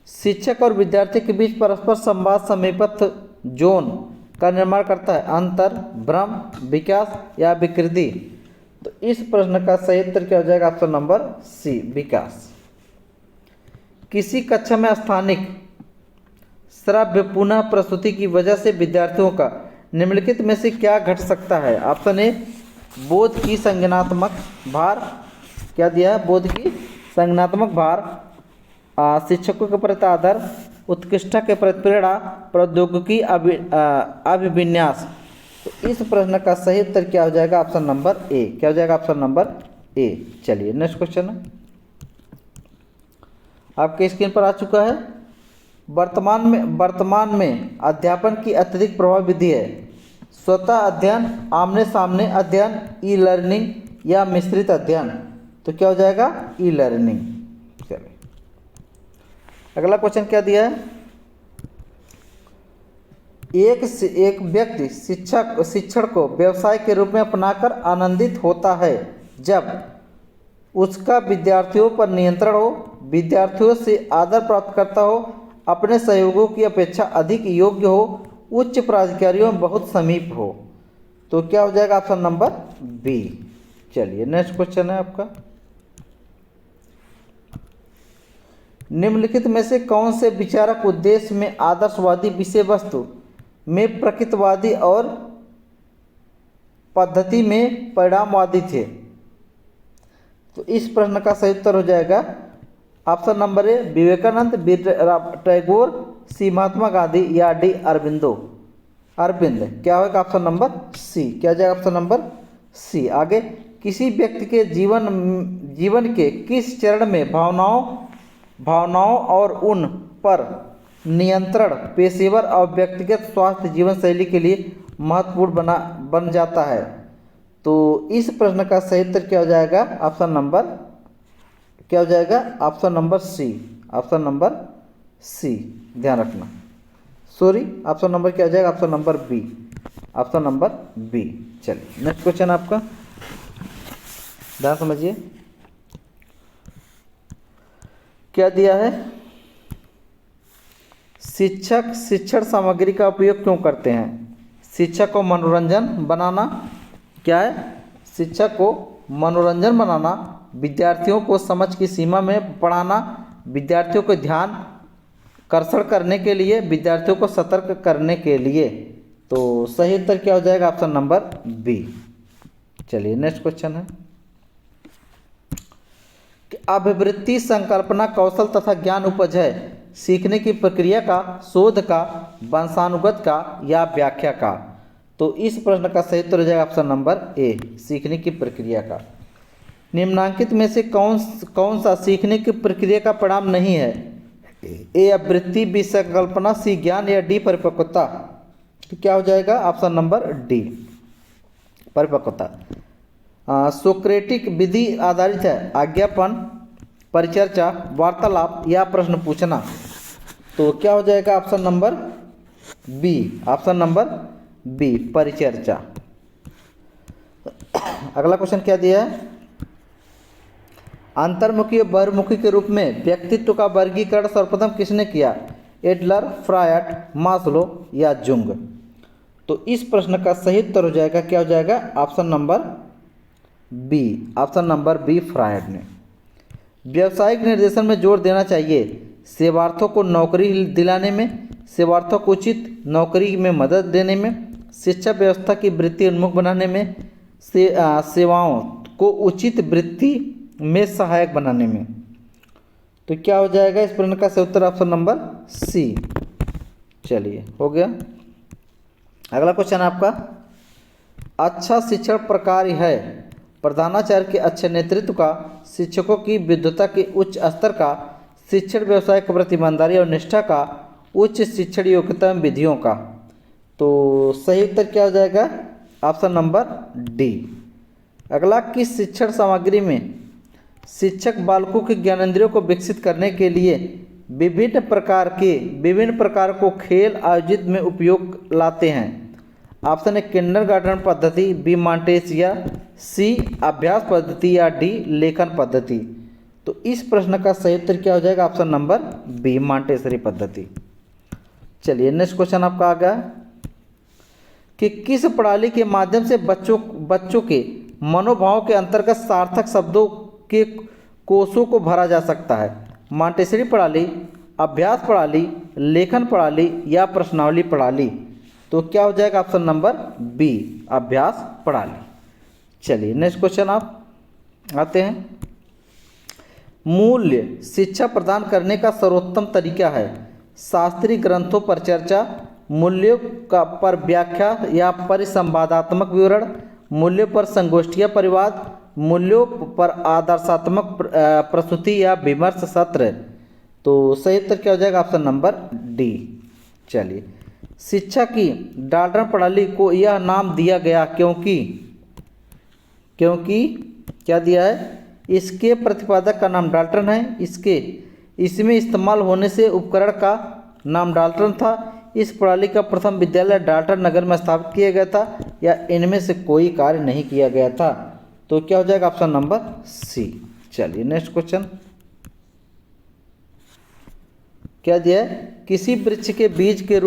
शिक्षक और विद्यार्थी के बीच परस्पर संवाद समीपस्थ जोन का निर्माण करता है। अंतर, भ्रम, विकास या विकृति। तो इस प्रश्न का सही उत्तर क्या हो जाएगा? ऑप्शन नंबर सी, विकास। किसी कक्षा में स्थानिक श्रव्य पुनः प्रस्तुति की वजह से विद्यार्थियों का निम्नलिखित में से क्या घट सकता है? ऑप्शन ए बोध की संज्ञानात्मक भार। क्या दिया है? बोध की संज्ञानात्मक भार, शिक्षकों के प्रति आदर, उत्कृष्टता के प्रति प्रेरणा, प्रौद्योगिकी अभिविन्यास। तो इस प्रश्न का सही उत्तर क्या हो जाएगा? ऑप्शन नंबर ए। क्या हो जाएगा? ऑप्शन नंबर ए। चलिए नेक्स्ट क्वेश्चन है आपके स्क्रीन पर आ चुका है। वर्तमान में अध्यापन की अत्यधिक प्रभावी विधि है स्वतः अध्ययन, आमने सामने अध्ययन, ई लर्निंग या मिश्रित अध्ययन। तो क्या हो जाएगा? E learning. चलिए अगला क्वेश्चन क्या दिया है? एक व्यक्ति शिक्षण को व्यवसाय के रूप में अपनाकर आनंदित होता है जब उसका विद्यार्थियों पर नियंत्रण हो, विद्यार्थियों से आदर प्राप्त करता हो, अपने सहयोगियों की अपेक्षा अधिक योग्य हो, उच्च पदाधिकारियों में बहुत समीप हो। तो क्या हो जाएगा? Option number B. चलिए नेक्स्ट क्वेश्चन है आपका। निम्नलिखित में से कौन से विचारक उद्देश्य में आदर्शवादी विषय वस्तु में प्रकृतिवादी और पद्धति में परिणामवादी थे? तो इस प्रश्न का सही उत्तर हो जाएगा option number A Vivekananda, B Tagore, C Mahatma Gandhi या डी अरविंद। क्या होगा? Option number C. क्या हो जाएगा? Option number C. आगे किसी व्यक्ति के जीवन के किस चरण में भावनाओं और उन पर नियंत्रण पेशेवर और व्यक्तिगत स्वास्थ्य जीवन शैली के लिए महत्वपूर्ण बन जाता है। तो इस प्रश्न का सही उत्तर क्या हो जाएगा? Option number C. ध्यान रखना। सॉरी, ऑप्शन नंबर क्या हो जाएगा? Option number B. चलिए नेक्स्ट क्वेश्चन आपका ध्यान समझिए, क्या दिया है? शिक्षक शिक्षण सामग्री का उपयोग क्यों करते हैं? शिक्षक को मनोरंजन बनाना, क्या है? शिक्षक को मनोरंजन बनाना, विद्यार्थियों को समझ की सीमा में पढ़ाना, विद्यार्थियों को ध्यान आकर्षण करने के लिए, विद्यार्थियों को सतर्क करने के लिए। तो सही उत्तर क्या हो जाएगा? Option number B. चलिए नेक्स्ट क्वेश्चन है, अभिवृत्ति संकल्पना कौशल तथा ज्ञान उपज है सीखने की प्रक्रिया का, शोध का, वंशानुगत का या व्याख्या का। तो इस प्रश्न का सही उत्तर हो जाएगा ऑप्शन नंबर ए, सीखने की प्रक्रिया का। निम्नांकित में से कौन सा सीखने की प्रक्रिया का परिणाम नहीं है? ए अभिवृत्ति, बी संकल्पना, सी ज्ञान या डी परिपक्वता। तो क्या हो जाएगा? ऑप्शन नंबर डी, परिपक्वता। सोक्रेटिक विधि आधारित है आज्ञापन, परिचर्चा, वार्तालाप या प्रश्न पूछना। तो क्या हो जाएगा? ऑप्शन नंबर बी, परिचर्चा। अगला क्वेश्चन क्या दिया है? अंतर्मुखी और बहिर्मुखी के रूप में व्यक्तित्व का वर्गीकरण सर्वप्रथम किसने किया? एडलर, फ्रायड, मास्लो या जुंग। तो इस प्रश्न का सही उत्तर हो जाएगा, क्या हो जाएगा? ऑप्शन नंबर बी, फ्रायड ने। व्यावसायिक निर्देशन में जोर देना चाहिए सेवार्थों को नौकरी दिलाने में, सेवार्थों को उचित नौकरी में मदद देने में, शिक्षा व्यवस्था की वृत्ति उन्मुख बनाने में, सेवाओं को उचित वृत्ति में सहायक बनाने में। तो क्या हो जाएगा इस प्रश्न का सही उत्तर? Option number C. चलिए हो गया। अगला क्वेश्चन आपका, अच्छा शिक्षण प्रक्रिया है प्रधानाचार्य के अच्छे नेतृत्व का, शिक्षकों की विद्वता के उच्च स्तर का, शिक्षण व्यवसाय के प्रति ईमानदारी और निष्ठा का, उच्च शिक्षण योग्यता एवं विधियों का। तो सही उत्तर क्या हो जाएगा? Option number D. अगला, किस शिक्षण सामग्री में शिक्षक बालकों के ज्ञानेंद्रियों को विकसित करने के लिए विभिन्न प्रकार को खेल आयोजित में उपयोग लाते हैं? ऑप्शन है किंडरगार्टन पद्धति, बी मॉन्टेसिया, सी अभ्यास पद्धति या डी लेखन पद्धति। तो इस प्रश्न का सही उत्तर क्या हो जाएगा? ऑप्शन नंबर बी, मॉन्टेसरी पद्धति। चलिए नेक्स्ट क्वेश्चन आपका आ गया कि किस प्रणाली के माध्यम से बच्चों के मनोभाव के अंतर्गत सार्थक शब्दों के कोषों को भरा जा सकता है? मॉन्टेसरी प्रणाली, अभ्यास प्रणाली, लेखन प्रणाली या प्रश्नावली प्रणाली। तो क्या हो जाएगा? ऑप्शन नंबर बी, अभ्यास प्रणाली। चलिए नेक्स्ट क्वेश्चन आप आते हैं, मूल्य शिक्षा प्रदान करने का सर्वोत्तम तरीका है? शास्त्रीय ग्रंथों पर चर्चा, मूल्यों का पर व्याख्या या परिसंवादात्मक विवरण, मूल्यों पर संगोष्ठियाँ परिवाद, मूल्यों पर आदर्शात्मक प्रस्तुति या विमर्श सत्र। तो सही उत्तर क्या हो जाएगा? Option number D. चलिए, शिक्षा की डाल्टन प्रणाली को यह नाम दिया गया क्योंकि क्या दिया है? इसके प्रतिपादक का नाम डाल्टन है, इसमें इस्तेमाल होने से उपकरण का नाम डाल्टन था, इस प्रणाली का प्रथम विद्यालय डाल्टन नगर में स्थापित किया गया था, या इनमें से कोई कार्य नहीं किया गया था। तो क्या हो जाएगा? Option number C. चलिए नेक्स्ट क्वेश्चन क्या दिया है? किसी वृक्ष के बीज के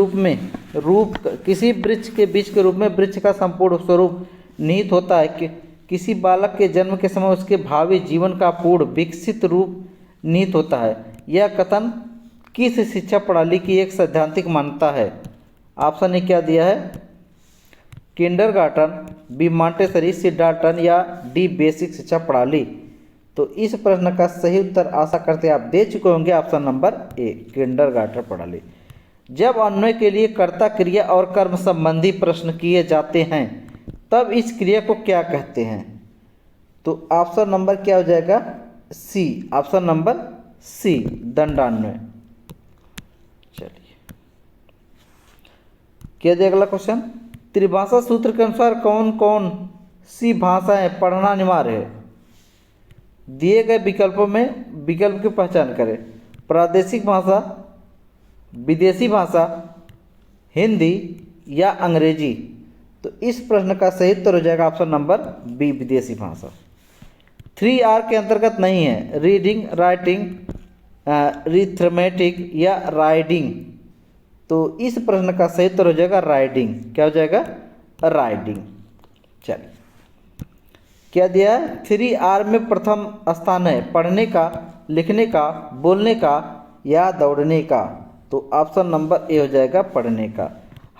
रूप में वृक्ष का संपूर्ण स्वरूप निहित होता है कि किसी बालक के जन्म के समय उसके भावी जीवन का पूर्ण विकसित रूप निहित होता है। यह कथन किस शिक्षा प्रणाली की एक सैद्धांतिक मान्यता है? ऑप्शन ने क्या दिया है? किंडरगार्टन, बी मॉन्टेसरी, सी डाल्टन या डी बेसिक शिक्षा प्रणाली। तो इस प्रश्न का सही उत्तर आशा करते आप दे चुके होंगे, ऑप्शन नंबर ए, किंडरगार्टन प्रणाली। जब अन्वय के लिए कर्ता, क्रिया और कर्म संबंधी प्रश्न किए जाते हैं तब इस क्रिया को क्या कहते हैं? तो ऑप्शन नंबर क्या हो जाएगा? सी, ऑप्शन नंबर सी, दंडान्वय। चलिए, क्या दिया अगला क्वेश्चन? त्रिभाषा सूत्र के अनुसार कौन कौन सी भाषाएं पढ़ना अनिवार्य है? दिए गए विकल्पों में विकल्प की पहचान करें। प्रादेशिक भाषा, विदेशी भाषा, हिंदी या अंग्रेजी। तो इस प्रश्न का सही उत्तर हो जाएगा ऑप्शन नंबर बी, विदेशी भाषा। 3R के अंतर्गत नहीं है, रीडिंग, राइटिंग, रिथमेटिक या राइडिंग। तो इस प्रश्न का सही उत्तर हो जाएगा राइडिंग। क्या हो जाएगा? राइडिंग। चलिए, क्या दिया है? 3R में प्रथम स्थान है पढ़ने का, लिखने का, बोलने का या दौड़ने का। तो ऑप्शन नंबर ए हो जाएगा पढ़ने का।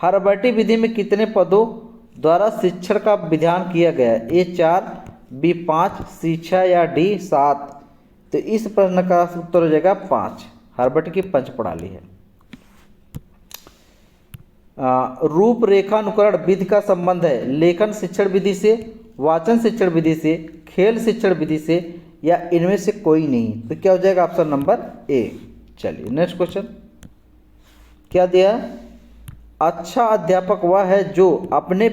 हर्बर्टी विधि में कितने पदों द्वारा शिक्षण का विधान किया गया है? ए 4, बी 5, सी 6 या डी 7। तो इस प्रश्न का उत्तर हो जाएगा 5। हर्बर्ट की पंच प्रणाली है। रूपरेखानुकरण विधि का संबंध है लेखन शिक्षण विधि से, वाचन शिक्षण विधि से, खेल शिक्षण विधि से या इनमें से कोई नहीं। तो क्या हो जाएगा? ऑप्शन नंबर ए। चलिए, नेक्स्ट क्वेश्चन क्या दिया है? अच्छा अध्यापक वह है जो अपने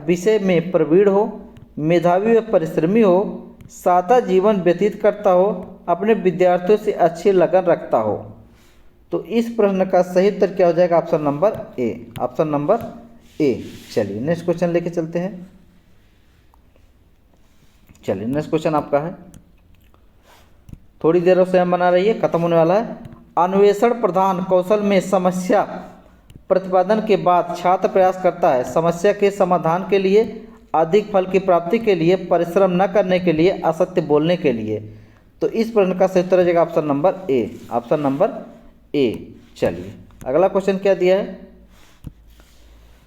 विषय में प्रवीण हो, मेधावी व परिश्रमी हो, सादा जीवन व्यतीत करता हो, अपने विद्यार्थियों से अच्छी लगन रखता हो। तो इस प्रश्न का सही उत्तर क्या हो जाएगा? ऑप्शन नंबर ए, ऑप्शन नंबर ए। चलिए, नेक्स्ट क्वेश्चन लेके चलते हैं। चलिए, नेक्स्ट क्वेश्चन आपका है, थोड़ी देर से हम बना रही है, खत्म होने वाला है। अन्वेषण प्रधान कौशल में समस्या प्रतिपादन के बाद छात्र प्रयास करता है समस्या के समाधान के लिए, अधिक फल की प्राप्ति के लिए, परिश्रम न करने के लिए, असत्य बोलने के लिए। तो इस प्रश्न का सही उत्तर हो जाएगा ऑप्शन नंबर ए, ऑप्शन नंबर ए। चलिए, अगला क्वेश्चन क्या दिया है?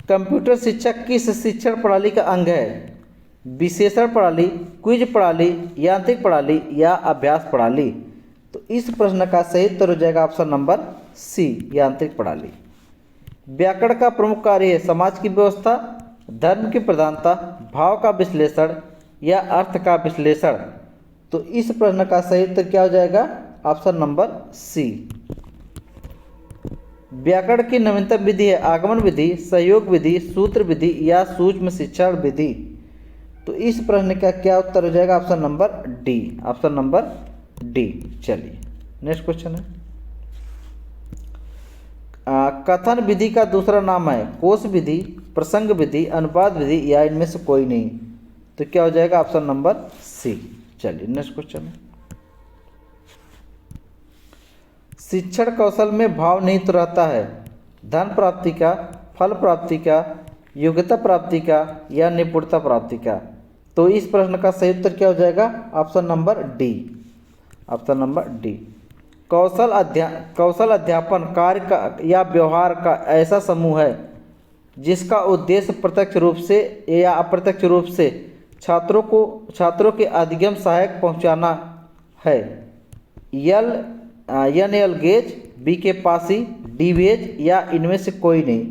कंप्यूटर शिक्षा किस शिक्षण प्रणाली का अंग है? विशेषण प्रणाली, क्विज प्रणाली, यांत्रिक प्रणाली या अभ्यास प्रणाली। तो इस प्रश्न का सही उत्तर हो जाएगा ऑप्शन नंबर सी, यांत्रिक प्रणाली। व्याकरण का प्रमुख कार्य है समाज की व्यवस्था, धर्म की प्रधानता, भाव का विश्लेषण या अर्थ का विश्लेषण। तो इस प्रश्न का सही उत्तर क्या हो जाएगा? Option number C. व्याकरण की नवीनतम विधि है आगमन विधि, सहयोग विधि, सूत्र विधि या सूक्ष्म शिक्षण विधि। तो इस प्रश्न का क्या उत्तर हो जाएगा? Option number D, option number D. चलिए, नेक्स्ट क्वेश्चन है, कथन विधि का दूसरा नाम है कोश विधि, प्रसंग विधि, अनुपात विधि या इनमें से कोई नहीं। तो क्या हो जाएगा? Option number C. चलिए, नेक्स्ट क्वेश्चन है, शिक्षण कौशल में भाव निहित रहता है धन प्राप्ति का, फल प्राप्ति का, योग्यता प्राप्ति का या निपुणता प्राप्ति का। तो इस प्रश्न का सही उत्तर क्या हो जाएगा? Option number D, option number D. कौशल अध्यापन कार्य का या व्यवहार का ऐसा समूह है जिसका उद्देश्य प्रत्यक्ष रूप से या अप्रत्यक्ष रूप से छात्रों के अधिगम सहायक पहुंचाना है। एन एल गेज, बी के पासी, डी वेज या इनमें से कोई नहीं।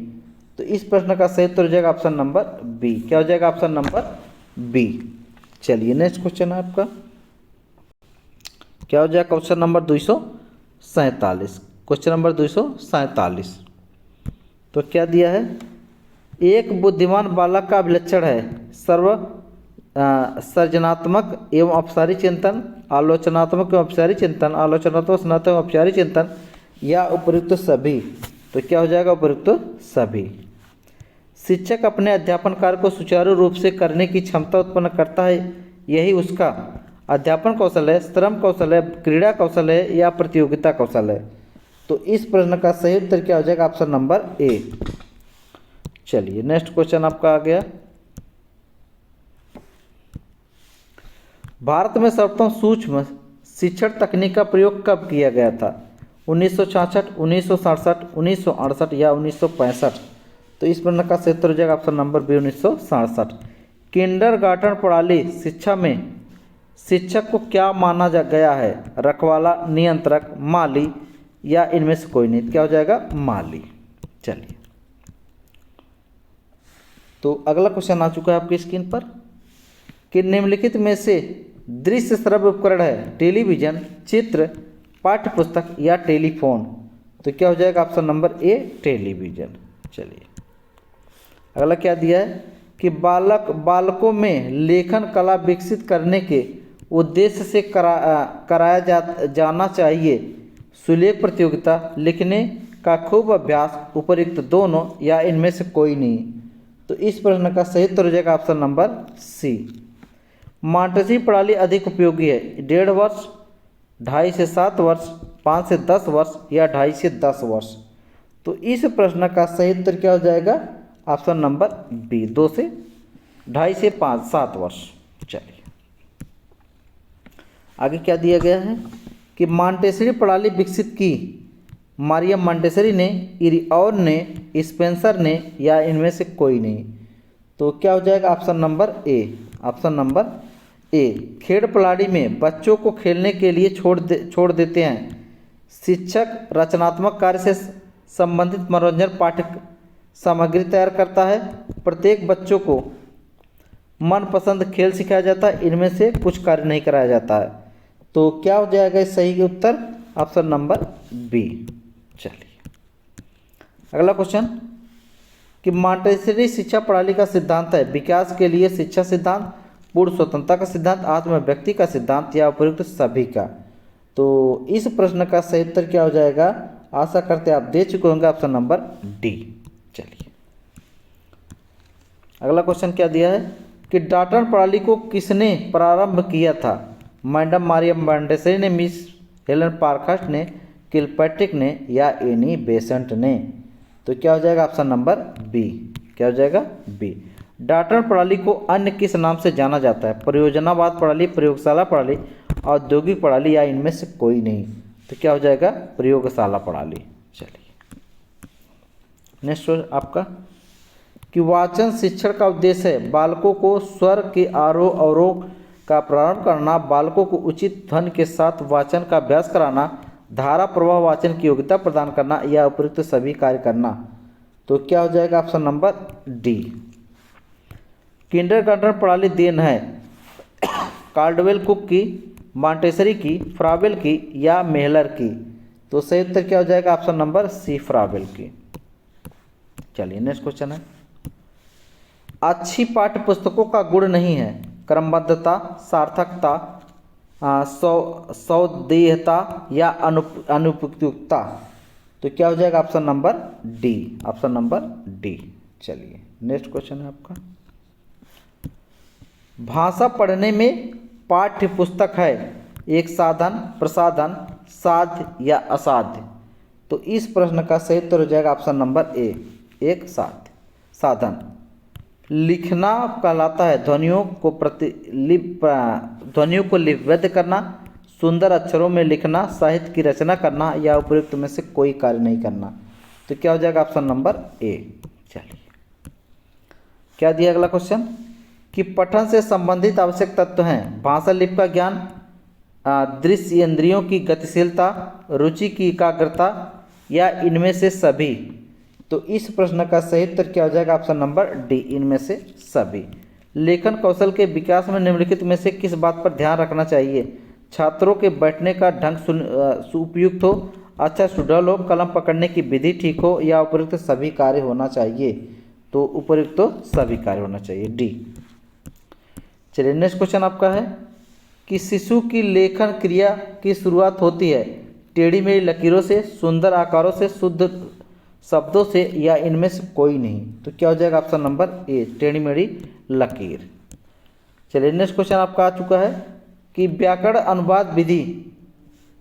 तो इस प्रश्न का सही उत्तर हो जाएगा ऑप्शन नंबर बी। क्या हो जाएगा? Option number B. चलिए, नेक्स्ट क्वेश्चन है आपका, क्या हो जाएगा? Question number 247। Question number 247। तो क्या दिया है? एक बुद्धिमान बालक का अभिलक्षण है सृजनात्मक एवं औपचारिक चिंतन, आलोचनात्मक एवं औपचारिक चिंतन, आलोचनात्मक स्नातक एवं औपचारिक चिंतन या उपयुक्त सभी। तो क्या हो जाएगा? उपयुक्त सभी। शिक्षक अपने अध्यापन कार्य को सुचारू रूप से करने की क्षमता उत्पन्न करता है, यही उसका अध्यापन कौशल है, श्रम कौशल है, क्रीड़ा कौशल है या प्रतियोगिता कौशल है। तो इस प्रश्न का सही उत्तर क्या हो जाएगा? ऑप्शन नंबर ए। चलिए, नेक्स्ट क्वेश्चन आपका आ गया, भारत में सर्वप्रथम सूक्ष्म शिक्षण तकनीक का प्रयोग कब किया गया था? 1966, 1967, 1968 या 1965। तो इस प्रश्न का सही उत्तर हो जाएगा ऑप्शन नंबर बी, 1967। किंडरगार्टन प्रणाली शिक्षा में शिक्षक को क्या माना गया है? रखवाला, नियंत्रक, माली या इनमें से कोई नहीं। क्या हो जाएगा? माली। चलिए, तो अगला क्वेश्चन आ चुका है आपकी स्क्रीन पर, कि निम्नलिखित में से दृश्य श्रव्य उपकरण है? टेलीविज़न, चित्र, पाठ्य पुस्तक या टेलीफोन। तो क्या हो जाएगा ऑप्शन नंबर ए टेलीविज़न। चलिए अगला क्या दिया है कि बालकों में लेखन कला विकसित करने के उद्देश्य से कराया जाना चाहिए सुलेख प्रतियोगिता, लिखने का खूब अभ्यास, उपयुक्त दोनों या इनमें से कोई नहीं। तो इस प्रश्न का सही उत्तर हो जाएगा ऑप्शन नंबर सी। मॉन्टेसरी प्रणाली अधिक उपयोगी है? 1.5 वर्ष, 2.5 से 7 वर्ष, 5 से 10 वर्ष या 2.5 से 10 वर्ष। तो इस प्रश्न का सही उत्तर क्या हो जाएगा? ऑप्शन नंबर बी, 2 से 2.5 से 5 7 वर्ष। चलिए आगे क्या दिया गया है कि मॉन्टेसरी प्रणाली विकसित की मारियम मॉन्टेसरी ने, इरिऑन ने, स्पेंसर ने या इनमें से कोई नहीं। तो क्या हो जाएगा ऑप्शन नंबर ए। ऑप्शन नंबर ए, खेल प्रणाली में बच्चों को खेलने के लिए छोड़ देते हैं। शिक्षक रचनात्मक कार्य से संबंधित मनोरंजन पाठ्य सामग्री तैयार करता है। प्रत्येक बच्चों को मनपसंद खेल सिखाया जाता है, इनमें से कुछ कार्य नहीं कराया जाता है। तो क्या हो जाएगा इस सही उत्तर? Option number B. चलिए अगला क्वेश्चन कि मॉन्टेसरी शिक्षा प्रणाली का सिद्धांत है? विकास के लिए शिक्षा सिद्धांत, पूर्ण स्वतंत्रता का सिद्धांत, आत्म व्यक्ति का सिद्धांत या उपयुक्त सभी का। तो इस प्रश्न का सही उत्तर क्या हो जाएगा? आशा करते आप दे चुके होंगे, ऑप्शन नंबर डी। चलिए अगला क्वेश्चन क्या दिया है कि डाल्टन प्रणाली को किसने प्रारंभ किया था? मैडम मारियम मॉन्टेसरी ने, मिस हेलन पारखर्स्ट ने, किलपैट्रिक ने या एनी बेसेंट ने। तो क्या हो जाएगा ऑप्शन नंबर बी। क्या हो जाएगा? बी। डाल्टन प्रणाली को अन्य किस नाम से जाना जाता है? परियोजनावाद प्रणाली, प्रयोगशाला प्रणाली, औद्योगिक प्रणाली या इनमें से कोई नहीं। तो क्या हो जाएगा? प्रयोगशाला प्रणाली। चलिए नेक्स्ट आपका कि वाचन शिक्षण का उद्देश्य है बालकों को स्वर के आरोह अवरोह का प्रारंभ करना, बालकों को उचित ध्वनि के साथ वाचन का अभ्यास कराना, धारा प्रवाह वाचन की योग्यता प्रदान करना या उपयुक्त सभी कार्य करना। तो क्या हो जाएगा ऑप्शन नंबर डी। किंडरगार्टन प्रणाली देन है कार्डवेल कुक की, मॉन्टेसरी की, फ्राबेल की या मेहलर की। तो सही उत्तर क्या हो जाएगा? ऑप्शन नंबर सी, फ्राबेल की। चलिए नेक्स्ट क्वेश्चन है अच्छी पाठ्य पुस्तकों का गुण नहीं है क्रमबद्धता, सार्थकता, सौदेहता या अनुपयुक्तता। तो क्या हो जाएगा? Option number D. Option number D. चलिए नेक्स्ट क्वेश्चन है आपका भाषा पढ़ने में पाठ्य पुस्तक है एक साधन, प्रसाधन, साध्य या असाध्य। तो इस प्रश्न का सही उत्तर हो जाएगा ऑप्शन नंबर ए, एक साध्य साधन। लिखना कहलाता है ध्वनियों को लिपिबद्ध करना, सुंदर अक्षरों में लिखना, साहित्य की रचना करना या उपयुक्त में से कोई कार्य नहीं करना। तो क्या हो जाएगा? ऑप्शन नंबर ए। चलिए क्या दिया अगला क्वेश्चन कि पठन से संबंधित आवश्यक तत्व हैं भाषा लिपि का ज्ञान, दृश्य इंद्रियों की गतिशीलता, रुचि की एकाग्रता या इनमें से सभी। तो इस प्रश्न का सही उत्तर क्या हो जाएगा? ऑप्शन नंबर डी, इनमें से सभी। लेखन कौशल के विकास में निम्नलिखित में से किस बात पर ध्यान रखना चाहिए? छात्रों के बैठने का ढंग उपयुक्त हो, अच्छा सुडौल हो, कलम पकड़ने की विधि ठीक हो या उपयुक्त सभी कार्य होना चाहिए। तो उपयुक्त तो सभी कार्य होना चाहिए, डी। चलिए नेक्स्ट क्वेश्चन आपका है कि शिशु की लेखन क्रिया की शुरुआत होती है टेढ़ी मेढ़ी लकीरों से, सुंदर आकारों से, शुद्ध शब्दों से या इनमें से कोई नहीं। तो क्या हो जाएगा? ऑप्शन नंबर ए, टेढ़ी मेढ़ी लकीर। चलिए नेक्स्ट क्वेश्चन आपका आ चुका है कि व्याकरण अनुवाद विधि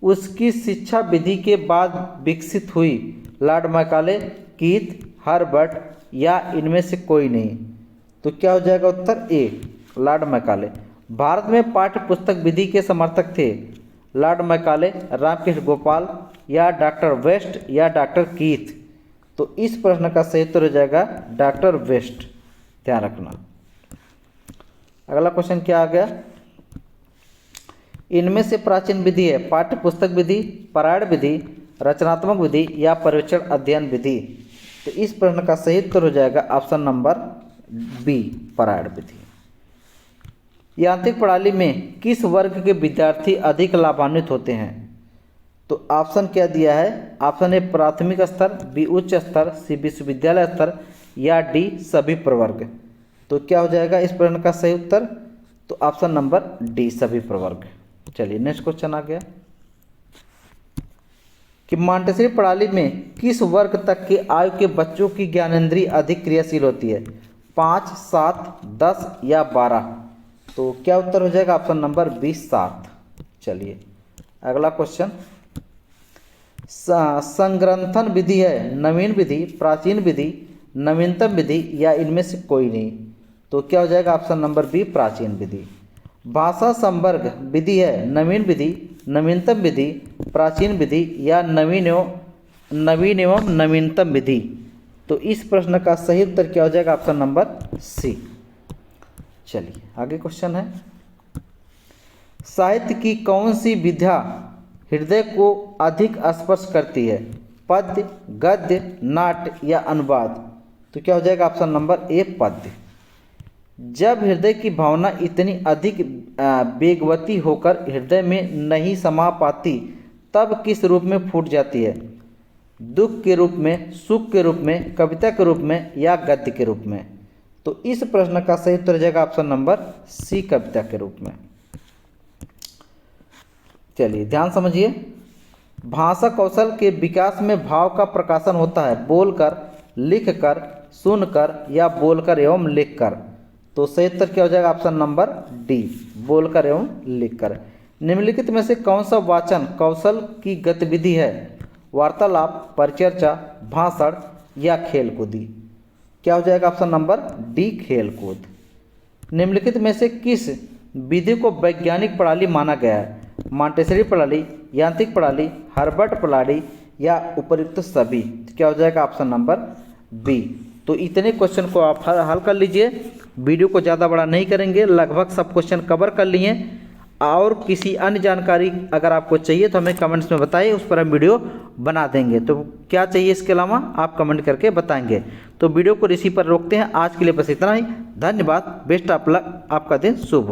उसकी शिक्षा विधि के बाद विकसित हुई लॉर्ड मैकाले, कीथ, हर्बर्ट या इनमें से कोई नहीं। तो क्या हो जाएगा उत्तर? ए, लॉर्ड मैकाले। भारत में पाठ्य पुस्तक विधि के समर्थक थे लॉर्ड मैकाले, रामकृष्ण गोपाल या डॉक्टर वेस्ट या डॉक्टर कीथ। तो इस प्रश्न का सही उत्तर हो जाएगा डॉक्टर वेस्ट, ध्यान रखना। अगला क्वेश्चन क्या आ गया? इनमें से प्राचीन विधि है पाठ्य पुस्तक विधि, पारायण विधि, रचनात्मक विधि या पर्यवेक्षण अध्ययन विधि। तो इस प्रश्न का सही उत्तर हो जाएगा ऑप्शन नंबर बी, पारायण विधि। यांत्रिक प्रणाली में किस वर्ग के विद्यार्थी अधिक लाभान्वित होते हैं? तो ऑप्शन क्या दिया है? ऑप्शन ए प्राथमिक स्तर, बी उच्च स्तर, सी विश्वविद्यालय स्तर या डी सभी प्रवर्ग। तो क्या हो जाएगा इस प्रश्न का सही उत्तर? तो ऑप्शन नंबर डी सभी प्रवर्ग। चलिए नेक्स्ट क्वेश्चन आ गया कि मॉन्टेसरी प्रणाली में किस वर्ग तक की आयु के बच्चों की ज्ञानेंद्रिय अधिक क्रियाशील होती है? 5, 7, 10 या 12। तो क्या उत्तर हो जाएगा? Option number 20 7। चलिए अगला क्वेश्चन, संग्रंथन विधि है नवीन विधि, प्राचीन विधि, नवीनतम विधि या इनमें से कोई नहीं? तो क्या हो जाएगा? ऑप्शन नंबर बी प्राचीन विधि। भाषा संवर्ग विधि है नवीन विधि, नवीनतम विधि, प्राचीन विधि या नवीन एवं नवीनतम विधि? तो इस प्रश्न का सही उत्तर क्या हो जाएगा? Option number C. चलिए आगे क्वेश्चन है, साहित्य की कौन सी विधा हृदय को अधिक स्पर्श करती है? पद्य, गद्य, नाट्य या अनुवाद? तो क्या हो जाएगा? ऑप्शन नंबर ए पद्य। जब हृदय की भावना इतनी अधिक वेगवती होकर हृदय में नहीं समा पाती तब किस रूप में फूट जाती है? दुख के रूप में, सुख के रूप में, कविता के रूप में या गद्य के रूप में? तो इस प्रश्न का सही उत्तर हो जाएगा ऑप्शन नंबर सी कविता के रूप में। चलिए ध्यान समझिए, भाषा कौशल के विकास में भाव का प्रकाशन होता है बोलकर, लिखकर, सुनकर या बोलकर एवं लिखकर? तो सही उत्तर क्या हो जाएगा? ऑप्शन नंबर डी बोलकर एवं लिखकर। निम्नलिखित में से कौन सा वाचन कौशल की गतिविधि है? वार्तालाप, परिचर्चा, भाषण या खेलकूदी? क्या हो जाएगा? ऑप्शन नंबर डी खेलकूद। निम्नलिखित में से किस विधि को वैज्ञानिक प्रणाली माना गया है? मॉन्टेसरी प्रणाली, यांत्रिक प्रणाली, हर्बर्ट प्रणाली या उपर्युक्त सभी? क्या हो जाएगा? Option number B. तो इतने क्वेश्चन को आप हल कर लीजिए, वीडियो को ज़्यादा बड़ा नहीं करेंगे, लगभग सब क्वेश्चन कवर कर लिए। और किसी अन्य जानकारी अगर आपको चाहिए तो हमें कमेंट्स में बताइए, उस पर हम वीडियो बना देंगे। तो क्या चाहिए इसके अलावा आप कमेंट करके बताएंगे। तो वीडियो को इसी पर रोकते हैं, आज के लिए बस इतना ही। धन्यवाद, बेस्ट ऑफ लक, आपका दिन शुभ हो।